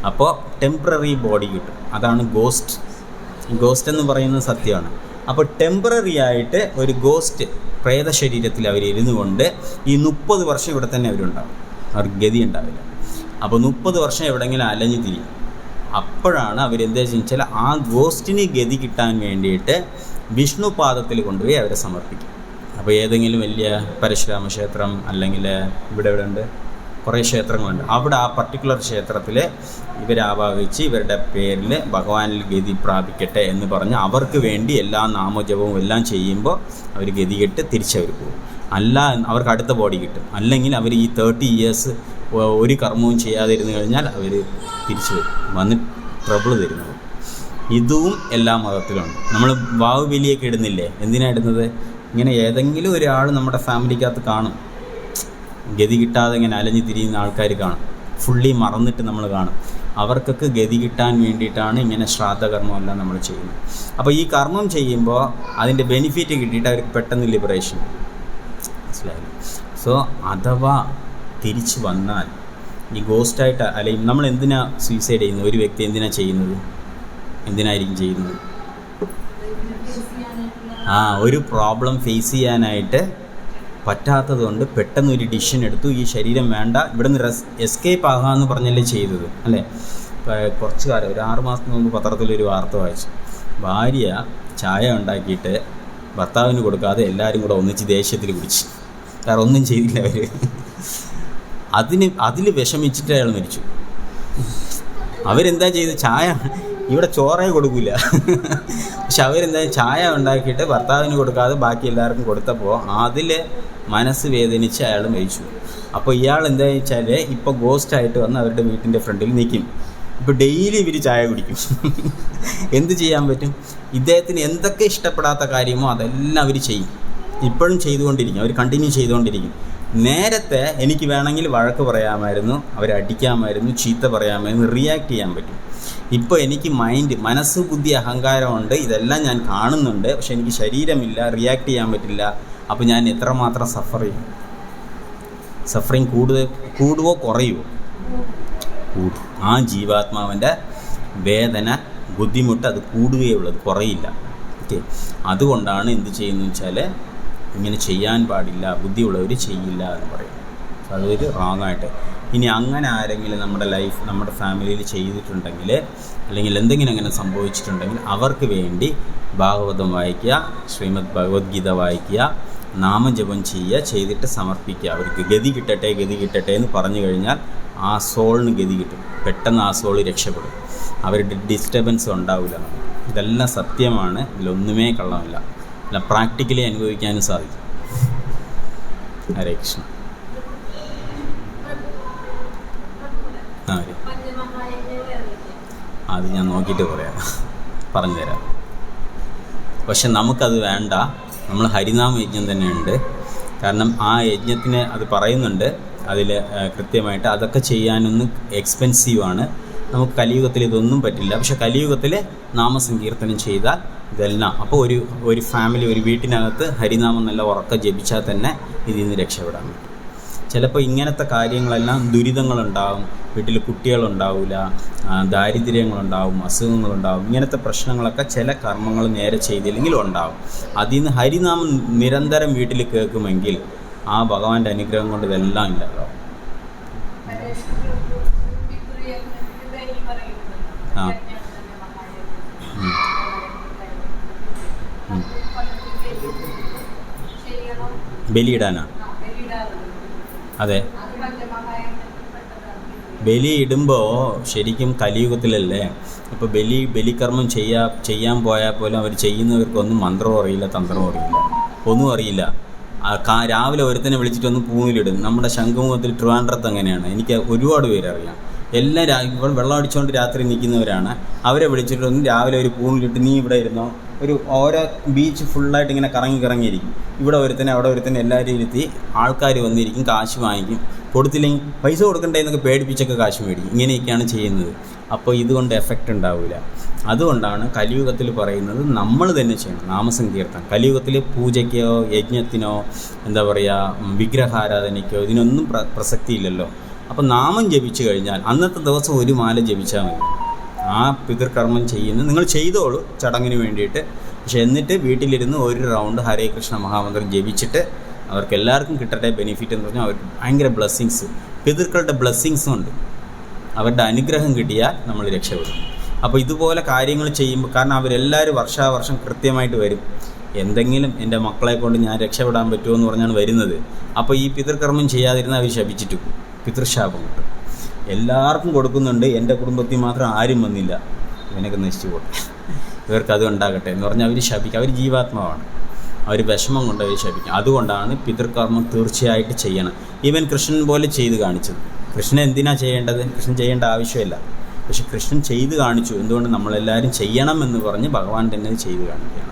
അപ്പോൾ ടെമ്പററി ബോഡി കിട്ടും. അതാണ് ഗോസ്റ്റ് എന്ന് പറയുന്നത് സത്യമാണ്. അപ്പോൾ ടെമ്പററി ആയിട്ട് ഒരു ഗോസ്റ്റ് പ്രേത ശരീരത്തിൽ അവർ ഇരുന്നു കൊണ്ട് ഈ 30 വർഷം ഇവിടെ തന്നെ അവരുണ്ടാവും, അവർക്ക് ഗതി ഉണ്ടാവില്ല. അപ്പോൾ 30 വർഷം എവിടെയെങ്കിലും അലഞ്ഞു തിരിയും. അപ്പോഴാണ് അവരെന്താ വെച്ചാൽ ആ ഗോസ്റ്റിന് ഗതി കിട്ടാൻ വേണ്ടിയിട്ട് വിഷ്ണു പാദത്തിൽ കൊണ്ടുപോയി അവരെ സമർപ്പിക്കും. അപ്പോൾ ഏതെങ്കിലും വലിയ പരശുരാമ ക്ഷേത്രം അല്ലെങ്കിൽ ഇവിടെ ഉണ്ട് കുറേ ക്ഷേത്രങ്ങളുണ്ട്, അവിടെ ആ പർട്ടിക്കുലർ ക്ഷേത്രത്തിൽ ഇവരാവാഹിച്ച് ഇവരുടെ പേരിൽ ഭഗവാനിൽ ഗതി പ്രാപിക്കട്ടെ എന്ന് പറഞ്ഞ് അവർക്ക് വേണ്ടി എല്ലാ നാമജപവും എല്ലാം ചെയ്യുമ്പോൾ അവർ ഗതി കെട്ട് തിരിച്ചവർ പോകും. അല്ല അവർക്ക് അടുത്ത ബോഡി കിട്ടും. അല്ലെങ്കിൽ അവർ ഈ 30 ഇയേഴ്സ് ഒരു കർമ്മവും ചെയ്യാതിരുന്നു കഴിഞ്ഞാൽ അവർ തിരിച്ചു വന്ന് ട്രബിൾ തരുന്നത്. ഇതും എല്ലാ മതത്തിലുണ്ട്. നമ്മൾ വാവ് ബലിയൊക്കെ ഇടുന്നില്ലേ, എന്തിനാണ് ഇടുന്നത്? ഇങ്ങനെ ഏതെങ്കിലും ഒരാൾ നമ്മുടെ ഫാമിലിക്കകത്ത് കാണും, ഗതി കിട്ടാതെ ഇങ്ങനെ അലഞ്ഞു തിരിയുന്ന ആൾക്കാർ കാണും, ഫുള്ളി മറന്നിട്ട് നമ്മൾ കാണും. അവർക്കൊക്കെ ഗതി കിട്ടാൻ വേണ്ടിയിട്ടാണ് ഇങ്ങനെ ശ്രാദ്ധകർമ്മമെല്ലാം നമ്മൾ ചെയ്യുന്നത്. അപ്പോൾ ഈ കർമ്മം ചെയ്യുമ്പോൾ അതിൻ്റെ ബെനിഫിറ്റ് കിട്ടിയിട്ട് അവർക്ക് പെട്ടെന്ന് ലിബറേഷൻ, മനസ്സിലായില്ല? സോ അഥവാ തിരിച്ചു വന്നാൽ ഈ ഗോസ്റ്റായിട്ട് അല്ലെങ്കിൽ നമ്മൾ എന്തിനാണ് സൂയിസൈഡ് ചെയ്യുന്നത്? ഒരു വ്യക്തി എന്തിനാണ് ചെയ്യുന്നത്? എന്തിനായിരിക്കും ചെയ്യുന്നത്? ഒരു പ്രോബ്ലം ഫേസ് ചെയ്യാനായിട്ട് പറ്റാത്തത് കൊണ്ട് പെട്ടെന്ന് ഒരു ഡിസിഷൻ എടുത്തു, ഈ ശരീരം വേണ്ട, ഇവിടെ നിന്ന് എസ്കേപ്പ് ആകാമെന്ന് പറഞ്ഞല്ലേ ചെയ്തത് അല്ലേ? കുറച്ച് കാലം ഒരു 6 മാസത്തിന് മുമ്പ് പത്രത്തിലൊരു വാർത്ത വായിച്ചു. ഭാര്യ ചായ ഉണ്ടാക്കിയിട്ട് ഭർത്താവിന് കൊടുക്കാതെ എല്ലാവരും കൂടെ ഒന്നിച്ച് ദേഷ്യത്തിൽ കുടിച്ച്, കാരണം ഒന്നും ചെയ്തില്ല അവർ. അതിൽ വിഷമിച്ചിട്ട് അയാൾ മരിച്ചു. അവരെന്താ ചെയ്ത്? ചായ ഇവിടെ ചോറേ കൊടുക്കില്ല, പക്ഷെ അവരെന്താ ചായ ഉണ്ടാക്കിയിട്ട് ഭർത്താവിന് കൊടുക്കാതെ ബാക്കി എല്ലാവർക്കും കൊടുത്തപ്പോൾ അതിൽ മനസ്സ് വേദനിച്ച് അയാൾ മരിച്ചു. അപ്പോൾ ഇയാൾ എന്താ വെച്ചാൽ ഇപ്പോൾ ഗോസ്റ്റായിട്ട് വന്ന് അവരുടെ വീട്ടിൻ്റെ ഫ്രണ്ടിൽ നിൽക്കും. ഇപ്പോൾ ഡെയിലി ഇവർ ചായ കുടിക്കും. എന്ത് ചെയ്യാൻ പറ്റും? ഇദ്ദേഹത്തിന് എന്തൊക്കെ ഇഷ്ടപ്പെടാത്ത കാര്യമോ അതെല്ലാം അവർ ചെയ്യും. ഇപ്പോഴും ചെയ്തുകൊണ്ടിരിക്കും, അവർ കണ്ടിന്യൂ ചെയ്തുകൊണ്ടിരിക്കും. നേരത്തെ എനിക്ക് വേണമെങ്കിൽ വഴക്ക് പറയാമായിരുന്നു, അവരടിക്കാമായിരുന്നു, ചീത്ത പറയാമായിരുന്നു, റിയാക്ട് ചെയ്യാൻ പറ്റും. ഇപ്പോൾ എനിക്ക് മനസ്സ്, ബുദ്ധി, അഹങ്കാരമുണ്ട്, ഇതെല്ലാം ഞാൻ കാണുന്നുണ്ട്, പക്ഷെ എനിക്ക് ശരീരമില്ല, റിയാക്ട് ചെയ്യാൻ പറ്റില്ല. അപ്പോൾ ഞാൻ എത്രമാത്രം സഫർ ചെയ്യും? സഫറിങ് കൂടുവോ കുറയുമോ? കൂടും. ആ ജീവാത്മാവിൻ്റെ വേദന, ബുദ്ധിമുട്ട് അത് കൂടുകയുള്ളൂ, അത് കുറയില്ല. ഓക്കെ, അതുകൊണ്ടാണ് എന്ത് ചെയ്യുന്നത് വെച്ചാൽ ഇങ്ങനെ ചെയ്യാൻ പാടില്ല, ബുദ്ധിയുള്ളവർ ചെയ്യില്ല എന്ന് പറയും. അതൊരു റോങ്ങായിട്ട്. ഇനി അങ്ങനെ ആരെങ്കിലും നമ്മുടെ ഫാമിലിയിൽ ചെയ്തിട്ടുണ്ടെങ്കിൽ, അല്ലെങ്കിൽ എന്തെങ്കിലും അങ്ങനെ സംഭവിച്ചിട്ടുണ്ടെങ്കിൽ അവർക്ക് വേണ്ടി ഭാഗവതം വായിക്കുക, ശ്രീമദ് ഭഗവത്ഗീത വായിക്കുക, നാമജപം ചെയ്യുക, ചെയ്തിട്ട് സമർപ്പിക്കുക. അവർക്ക് ഗതി കിട്ടട്ടെ എന്ന് പറഞ്ഞു കഴിഞ്ഞാൽ ആ സോളിന് ഗതി കിട്ടും. പെട്ടെന്ന് ആ സോള് രക്ഷപ്പെടും. അവരുടെ ഡിസ്റ്റർബൻസ് ഉണ്ടാവില്ല. ഇതെല്ലാം സത്യമാണ്, ഇതിലൊന്നുമേ കള്ളമില്ല. അല്ല, പ്രാക്ടിക്കലി അനുഭവിക്കാനും സാധിക്കും. ഹരേ കൃഷ്ണ. അത് ഞാൻ നോക്കിയിട്ട് പറഞ്ഞുതരാം. പക്ഷെ നമുക്കത് വേണ്ട. നമ്മൾ ഹരിനാമ യജ്ഞം തന്നെയുണ്ട്. കാരണം ആ യജ്ഞത്തിന് അത് പറയുന്നുണ്ട്, അതിൽ കൃത്യമായിട്ട് അതൊക്കെ ചെയ്യാനൊന്നും എക്സ്പെൻസീവാണ്. നമുക്ക് കലിയുഗത്തിൽ ഇതൊന്നും പറ്റില്ല. പക്ഷെ കലിയുഗത്തിൽ നാമസങ്കീർത്തനം ചെയ്താൽ ഇതെല്ലാം, അപ്പോൾ ഒരു ഫാമിലി, ഒരു വീട്ടിനകത്ത് ഹരിനാമം നല്ല ഉറക്കം ജപിച്ചാൽ തന്നെ ഇതിൽ നിന്ന് രക്ഷപ്പെടാൻ പറ്റും. ചിലപ്പോൾ ഇങ്ങനത്തെ കാര്യങ്ങളെല്ലാം ദുരിതങ്ങളുണ്ടാവും, വീട്ടിൽ കുട്ടികളുണ്ടാവില്ല, ദാരിദ്ര്യങ്ങളുണ്ടാവും, അസുഖങ്ങളുണ്ടാവും. ഇങ്ങനത്തെ പ്രശ്നങ്ങളൊക്കെ ചില കർമ്മങ്ങൾ നേരെ ചെയ്തില്ലെങ്കിലും ഉണ്ടാവും. അതിൽ നിന്ന് ഹരിനാമം നിരന്തരം വീട്ടിൽ കേൾക്കുമെങ്കിൽ ആ ഭഗവാന്റെ അനുഗ്രഹം കൊണ്ട് ഇതെല്ലാം ഇല്ലാതാവും. ആ ബലിയിടാനാ? അതെ, ബലിയിടുമ്പോൾ ശരിക്കും കലിയുഗത്തിലല്ലേ. ഇപ്പോൾ ബലികർമ്മം ചെയ്യാൻ പോയാൽ പോലും അവർ ചെയ്യുന്നവർക്കൊന്നും മന്ത്രവും അറിയില്ല, തന്ത്രവും അറിയില്ല, ഒന്നും അറിയില്ല. രാവിലെ ഒരുത്തനെ വിളിച്ചിട്ടൊന്ന് പൂണിലിടും. നമ്മുടെ ശംഖുമുഖത്തിൽ ട്രിവാൻഡ്രത്ത് അങ്ങനെയാണ്. എനിക്ക് ഒരുപാട് പേരറിയാം. എല്ലാം ഇവിടെ വെള്ളം അടിച്ചുകൊണ്ട് രാത്രി നിൽക്കുന്നവരാണ്. അവരെ വിളിച്ചിട്ടൊന്നും രാവിലെ ഒരു പൂണിലിട്ട് നീ ഇവിടെ ഇരുന്നോ, ഓരോ ബീച്ച് ഫുള്ളായിട്ട് ഇങ്ങനെ കറങ്ങിയിരിക്കും. ഇവിടെ ഒരുത്തനെ അവിടെ ഒരുത്തനെ എല്ലാവരും ഇരുത്തി ആൾക്കാർ വന്നിരിക്കും, കാശ് വാങ്ങിക്കും. കൊടുത്തില്ലെങ്കിൽ പൈസ കൊടുക്കണ്ടേ എന്നൊക്കെ പേടിപ്പിച്ചൊക്കെ കാശ് മേടിക്കും. ഇങ്ങനെയൊക്കെയാണ് ചെയ്യുന്നത്. അപ്പോൾ ഇതുകൊണ്ട് എഫക്റ്റ് ഉണ്ടാവില്ല. അതുകൊണ്ടാണ് കലിയുഗത്തിൽ പറയുന്നത് നമ്മൾ തന്നെ ചെയ്യണം നാമസങ്കീർത്തനം. കലിയുഗത്തിൽ പൂജയ്ക്കോ യജ്ഞത്തിനോ എന്താ പറയുക വിഗ്രഹാരാധനയ്ക്കോ ഇതിനൊന്നും പ്രസക്തിയില്ലല്ലോ. അപ്പോൾ നാമം ജപിച്ചു കഴിഞ്ഞാൽ അന്നത്തെ ദിവസം ഒരു മാല ജപിച്ചാൽ മതി. ആ പിതൃകർമ്മം ചെയ്യുന്നത് നിങ്ങൾ ചെയ്തോളൂ ചടങ്ങിന് വേണ്ടിയിട്ട്. പക്ഷെ എന്നിട്ട് വീട്ടിലിരുന്ന് ഒരു റൗണ്ട് ഹരേ കൃഷ്ണ മഹാമന്ത്രം ജപിച്ചിട്ട് അവർക്ക് എല്ലാവർക്കും കിട്ടട്ടെ ബെനിഫിറ്റ് എന്ന് പറഞ്ഞാൽ അവർക്ക് ഭയങ്കര ബ്ലെസ്സിങ്സ്, പിതൃക്കളുടെ ബ്ലെസ്സിങ്സും ഉണ്ട്. അവരുടെ അനുഗ്രഹം കിട്ടിയാൽ നമ്മൾ രക്ഷപ്പെടും. അപ്പോൾ ഇതുപോലെ കാര്യങ്ങൾ ചെയ്യുമ്പോൾ, കാരണം അവരെല്ലാവരും വർഷാവർഷം കൃത്യമായിട്ട് വരും. എന്തെങ്കിലും എൻ്റെ മക്കളെ കൊണ്ട് ഞാൻ രക്ഷപ്പെടാൻ പറ്റുമോ എന്ന് പറഞ്ഞാണ് വരുന്നത്. അപ്പോൾ ഈ പിതൃകർമ്മം ചെയ്യാതിരുന്നാൽ അവർ ശപിച്ചിട്ട് പോകും, പിതൃശാപം കിട്ടും. എല്ലാവർക്കും കൊടുക്കുന്നുണ്ട്, എൻ്റെ കുടുംബത്തിൽ മാത്രം ആരും വന്നില്ല, ഇവനൊക്കെ നശിച്ചു പോട്ടെ, ഇവർക്കത് ഉണ്ടാകട്ടെ എന്ന് പറഞ്ഞാൽ അവർ ശപിക്കും. അവർ ജീവാത്മാവാണ്, അവർ വിഷമം കൊണ്ട് അവർ ശപിക്കും. അതുകൊണ്ടാണ് പിതൃകർമ്മം തീർച്ചയായിട്ട് ചെയ്യണം. ഈവൻ കൃഷ്ണൻ പോലെ ചെയ്ത് കാണിച്ചത്. കൃഷ്ണൻ എന്തിനാണ് ചെയ്യേണ്ടത്? കൃഷ്ണൻ ചെയ്യേണ്ട ആവശ്യമില്ല. പക്ഷെ കൃഷ്ണൻ ചെയ്ത് കാണിച്ചു. എന്തുകൊണ്ട്? നമ്മളെല്ലാവരും ചെയ്യണം എന്ന് പറഞ്ഞ് ഭഗവാൻ തന്നെ ചെയ്ത് കാണിക്കുകയാണ്.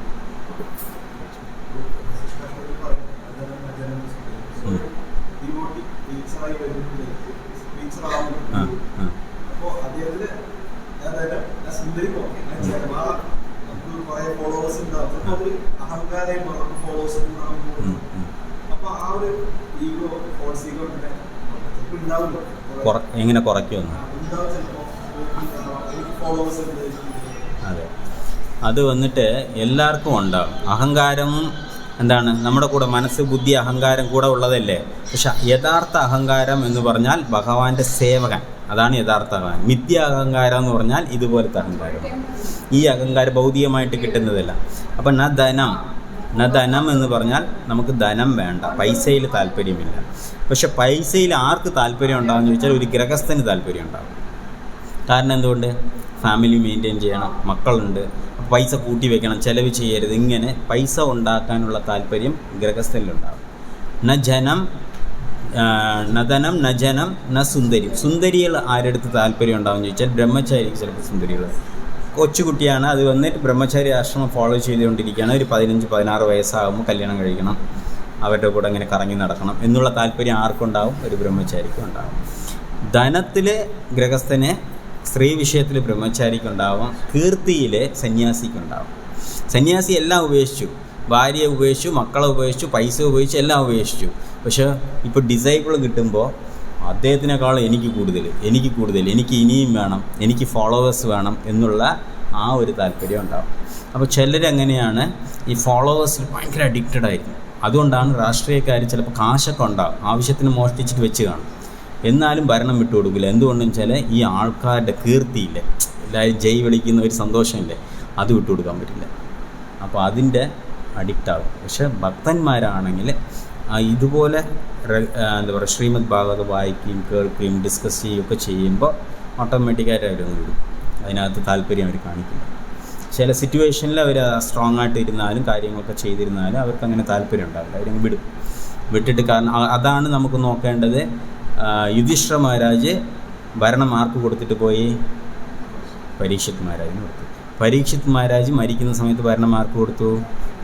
എങ്ങനെ കുറയ്ക്കുമെന്ന്? അതെ, അത് വന്നിട്ട് എല്ലാവർക്കും ഉണ്ടാകും. അഹങ്കാരവും എന്താണ്, നമ്മുടെ കൂടെ മനസ്സ്, ബുദ്ധി, അഹങ്കാരം കൂടെ ഉള്ളതല്ലേ. പക്ഷെ യഥാർത്ഥ അഹങ്കാരം എന്ന് പറഞ്ഞാൽ ഭഗവാന്റെ സേവകൻ, അതാണ് യഥാർത്ഥ അഹങ്കാരം. മിഥ്യ അഹങ്കാരം എന്ന് പറഞ്ഞാൽ ഇതുപോലത്തെ അഹങ്കാരം. ഈ അഹങ്കാരം ഭൗതികമായിട്ട് കിട്ടുന്നതല്ല. അപ്പം ധനം എന്ന് പറഞ്ഞാൽ നമുക്ക് ധനം വേണ്ട, പൈസയിൽ താല്പര്യമില്ല. പക്ഷെ പൈസയിൽ ആർക്ക് താല്പര്യം ഉണ്ടാകുമെന്ന് ചോദിച്ചാൽ ഒരു ഗൃഹസ്ഥന് താല്പര്യം ഉണ്ടാകും. കാരണം എന്തുകൊണ്ട്? ഫാമിലി മെയിൻറ്റെയിൻ ചെയ്യണം, മക്കളുണ്ട്, പൈസ കൂട്ടി വെക്കണം, ചിലവ് ചെയ്യരുത്. ഇങ്ങനെ പൈസ ഉണ്ടാക്കാനുള്ള താല്പര്യം ഗൃഹസ്ഥനിലുണ്ടാകും. ധനം ന ജനം ന സുന്ദരി. സുന്ദരികൾ ആരെടുത്ത് താല്പര്യം ഉണ്ടാകുമെന്ന് ചോദിച്ചാൽ ബ്രഹ്മചാരിക്ക് ചിലപ്പോൾ സുന്ദരികൾ. കൊച്ചുകുട്ടിയാണ്, അത് വന്നിട്ട് ബ്രഹ്മചാരി ആശ്രമം ഫോളോ ചെയ്തുകൊണ്ടിരിക്കുകയാണ്. ഒരു 15-16 വയസ്സാകുമ്പോൾ കല്യാണം കഴിക്കണം, അവരുടെ കൂടെ ഇങ്ങനെ കറങ്ങി നടക്കണം എന്നുള്ള താല്പര്യം ആർക്കുണ്ടാവും? ഒരു ബ്രഹ്മചാരിക്കും ഉണ്ടാവും. ധനത്തിൽ ഗൃഹസ്ഥന്, സ്ത്രീ വിഷയത്തിൽ ബ്രഹ്മചാരിക്കുണ്ടാവും, കീർത്തിയിൽ സന്യാസിക്കുണ്ടാവും. സന്യാസി എല്ലാം ഉപേക്ഷിച്ചു, ഭാര്യയെ ഉപേക്ഷിച്ചു, മക്കളെ ഉപേക്ഷിച്ചു, പൈസ ഉപേക്ഷിച്ചു, എല്ലാം ഉപേക്ഷിച്ചു. പക്ഷേ ഇപ്പോൾ ഡിസൈബിൾ കിട്ടുമ്പോൾ അദ്ദേഹത്തിനേക്കാളും എനിക്ക് കൂടുതൽ, എനിക്ക് ഇനിയും വേണം, എനിക്ക് ഫോളോവേഴ്സ് വേണം എന്നുള്ള ആ ഒരു താല്പര്യം ഉണ്ടാവും. അപ്പോൾ ചിലരങ്ങനെയാണ് ഈ ഫോളോവേഴ്സിൽ ഭയങ്കര അഡിക്റ്റഡ് ആയിരിക്കും. അതുകൊണ്ടാണ് രാഷ്ട്രീയക്കാർ ചിലപ്പോൾ കാശൊക്കെ ഉണ്ടാകും, ആവശ്യത്തിന് മോഷ്ടിച്ചിട്ട് വെച്ച് കാണും, എന്നാലും ഭരണം വിട്ടുകൊടുക്കില്ല. എന്തുകൊണ്ടെന്ന് വെച്ചാൽ ഈ ആൾക്കാരുടെ കീർത്തിയില്ലേ, എല്ലാവരും ജയ് വിളിക്കുന്ന ഒരു സന്തോഷമില്ലേ, അത് വിട്ടുകൊടുക്കാൻ പറ്റില്ല. അപ്പോൾ അതിൻ്റെ അഡിക്റ്റാകും. പക്ഷേ ഭക്തന്മാരാണെങ്കിൽ ഇതുപോലെ എന്താ പറയുക, ശ്രീമദ് ഭാഗവത് വായിക്കുകയും കേൾക്കുകയും ഡിസ്കസ് ചെയ്യുകയൊക്കെ ചെയ്യുമ്പോൾ ഓട്ടോമാറ്റിക്കായിട്ട് അവരൊന്ന് വിടും. അതിനകത്ത് താല്പര്യം അവർ കാണിക്കില്ല. ചില സിറ്റുവേഷനിൽ അവർ സ്ട്രോങ് ആയിട്ട് ഇരുന്നാലും കാര്യങ്ങളൊക്കെ ചെയ്തിരുന്നാലും അവർക്ക് അങ്ങനെ താല്പര്യം ഉണ്ടാവില്ല, അവരങ്ങ് വിട്ടിട്ട്. കാരണം അതാണ് നമുക്ക് നോക്കേണ്ടത്. യുധിഷ്ഠിര മഹാരാജ് ഭരണം ആർക്ക് കൊടുത്തിട്ട് പോയി? പരീക്ഷിത് മഹാരാജിന് കൊടുത്തു. പരീക്ഷിത് മഹാരാജ് മരിക്കുന്ന സമയത്ത് ഭരണം ആർക്ക് കൊടുത്തു?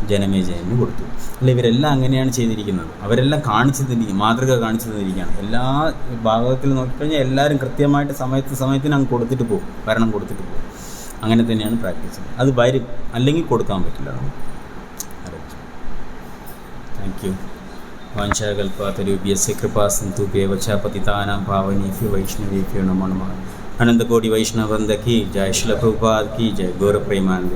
ജനമേജയന് കൊടുത്തു. അല്ല, ഇവരെല്ലാം അങ്ങനെയാണ് ചെയ്തിരിക്കുന്നത്. അവരെല്ലാം മാതൃക കാണിച്ചു തന്നിരിക്കുകയാണ്. എല്ലാ ഭാഗത്തിൽ നോക്കിക്കഴിഞ്ഞാൽ എല്ലാവരും കൃത്യമായിട്ട് സമയത്തിന് അങ്ങ് കൊടുത്തിട്ട് പോകും, ഭരണം കൊടുത്തിട്ട് പോകും. അങ്ങനെ തന്നെയാണ് പ്രാക്ടീസ് ചെയ്യുന്നത്. അത് വരും, അല്ലെങ്കിൽ കൊടുക്കാൻ പറ്റില്ല. Thank you. വാഞ്ചാകൽപാതരൂപ്യസ്യ കൃപാസിന്ധുഭ്യവ ച പതിതാനാം പാവനേഭ്യോ വൈഷ്ണവേഭ്യോ നമോ നമഃ. അനന്തകോടി വൈഷ്ണവവൃന്ദ കി ജയ. ശ്രീല പ്രഭുപാദ് കി ജയ. ഗൗര പ്രേമാനന്ദ.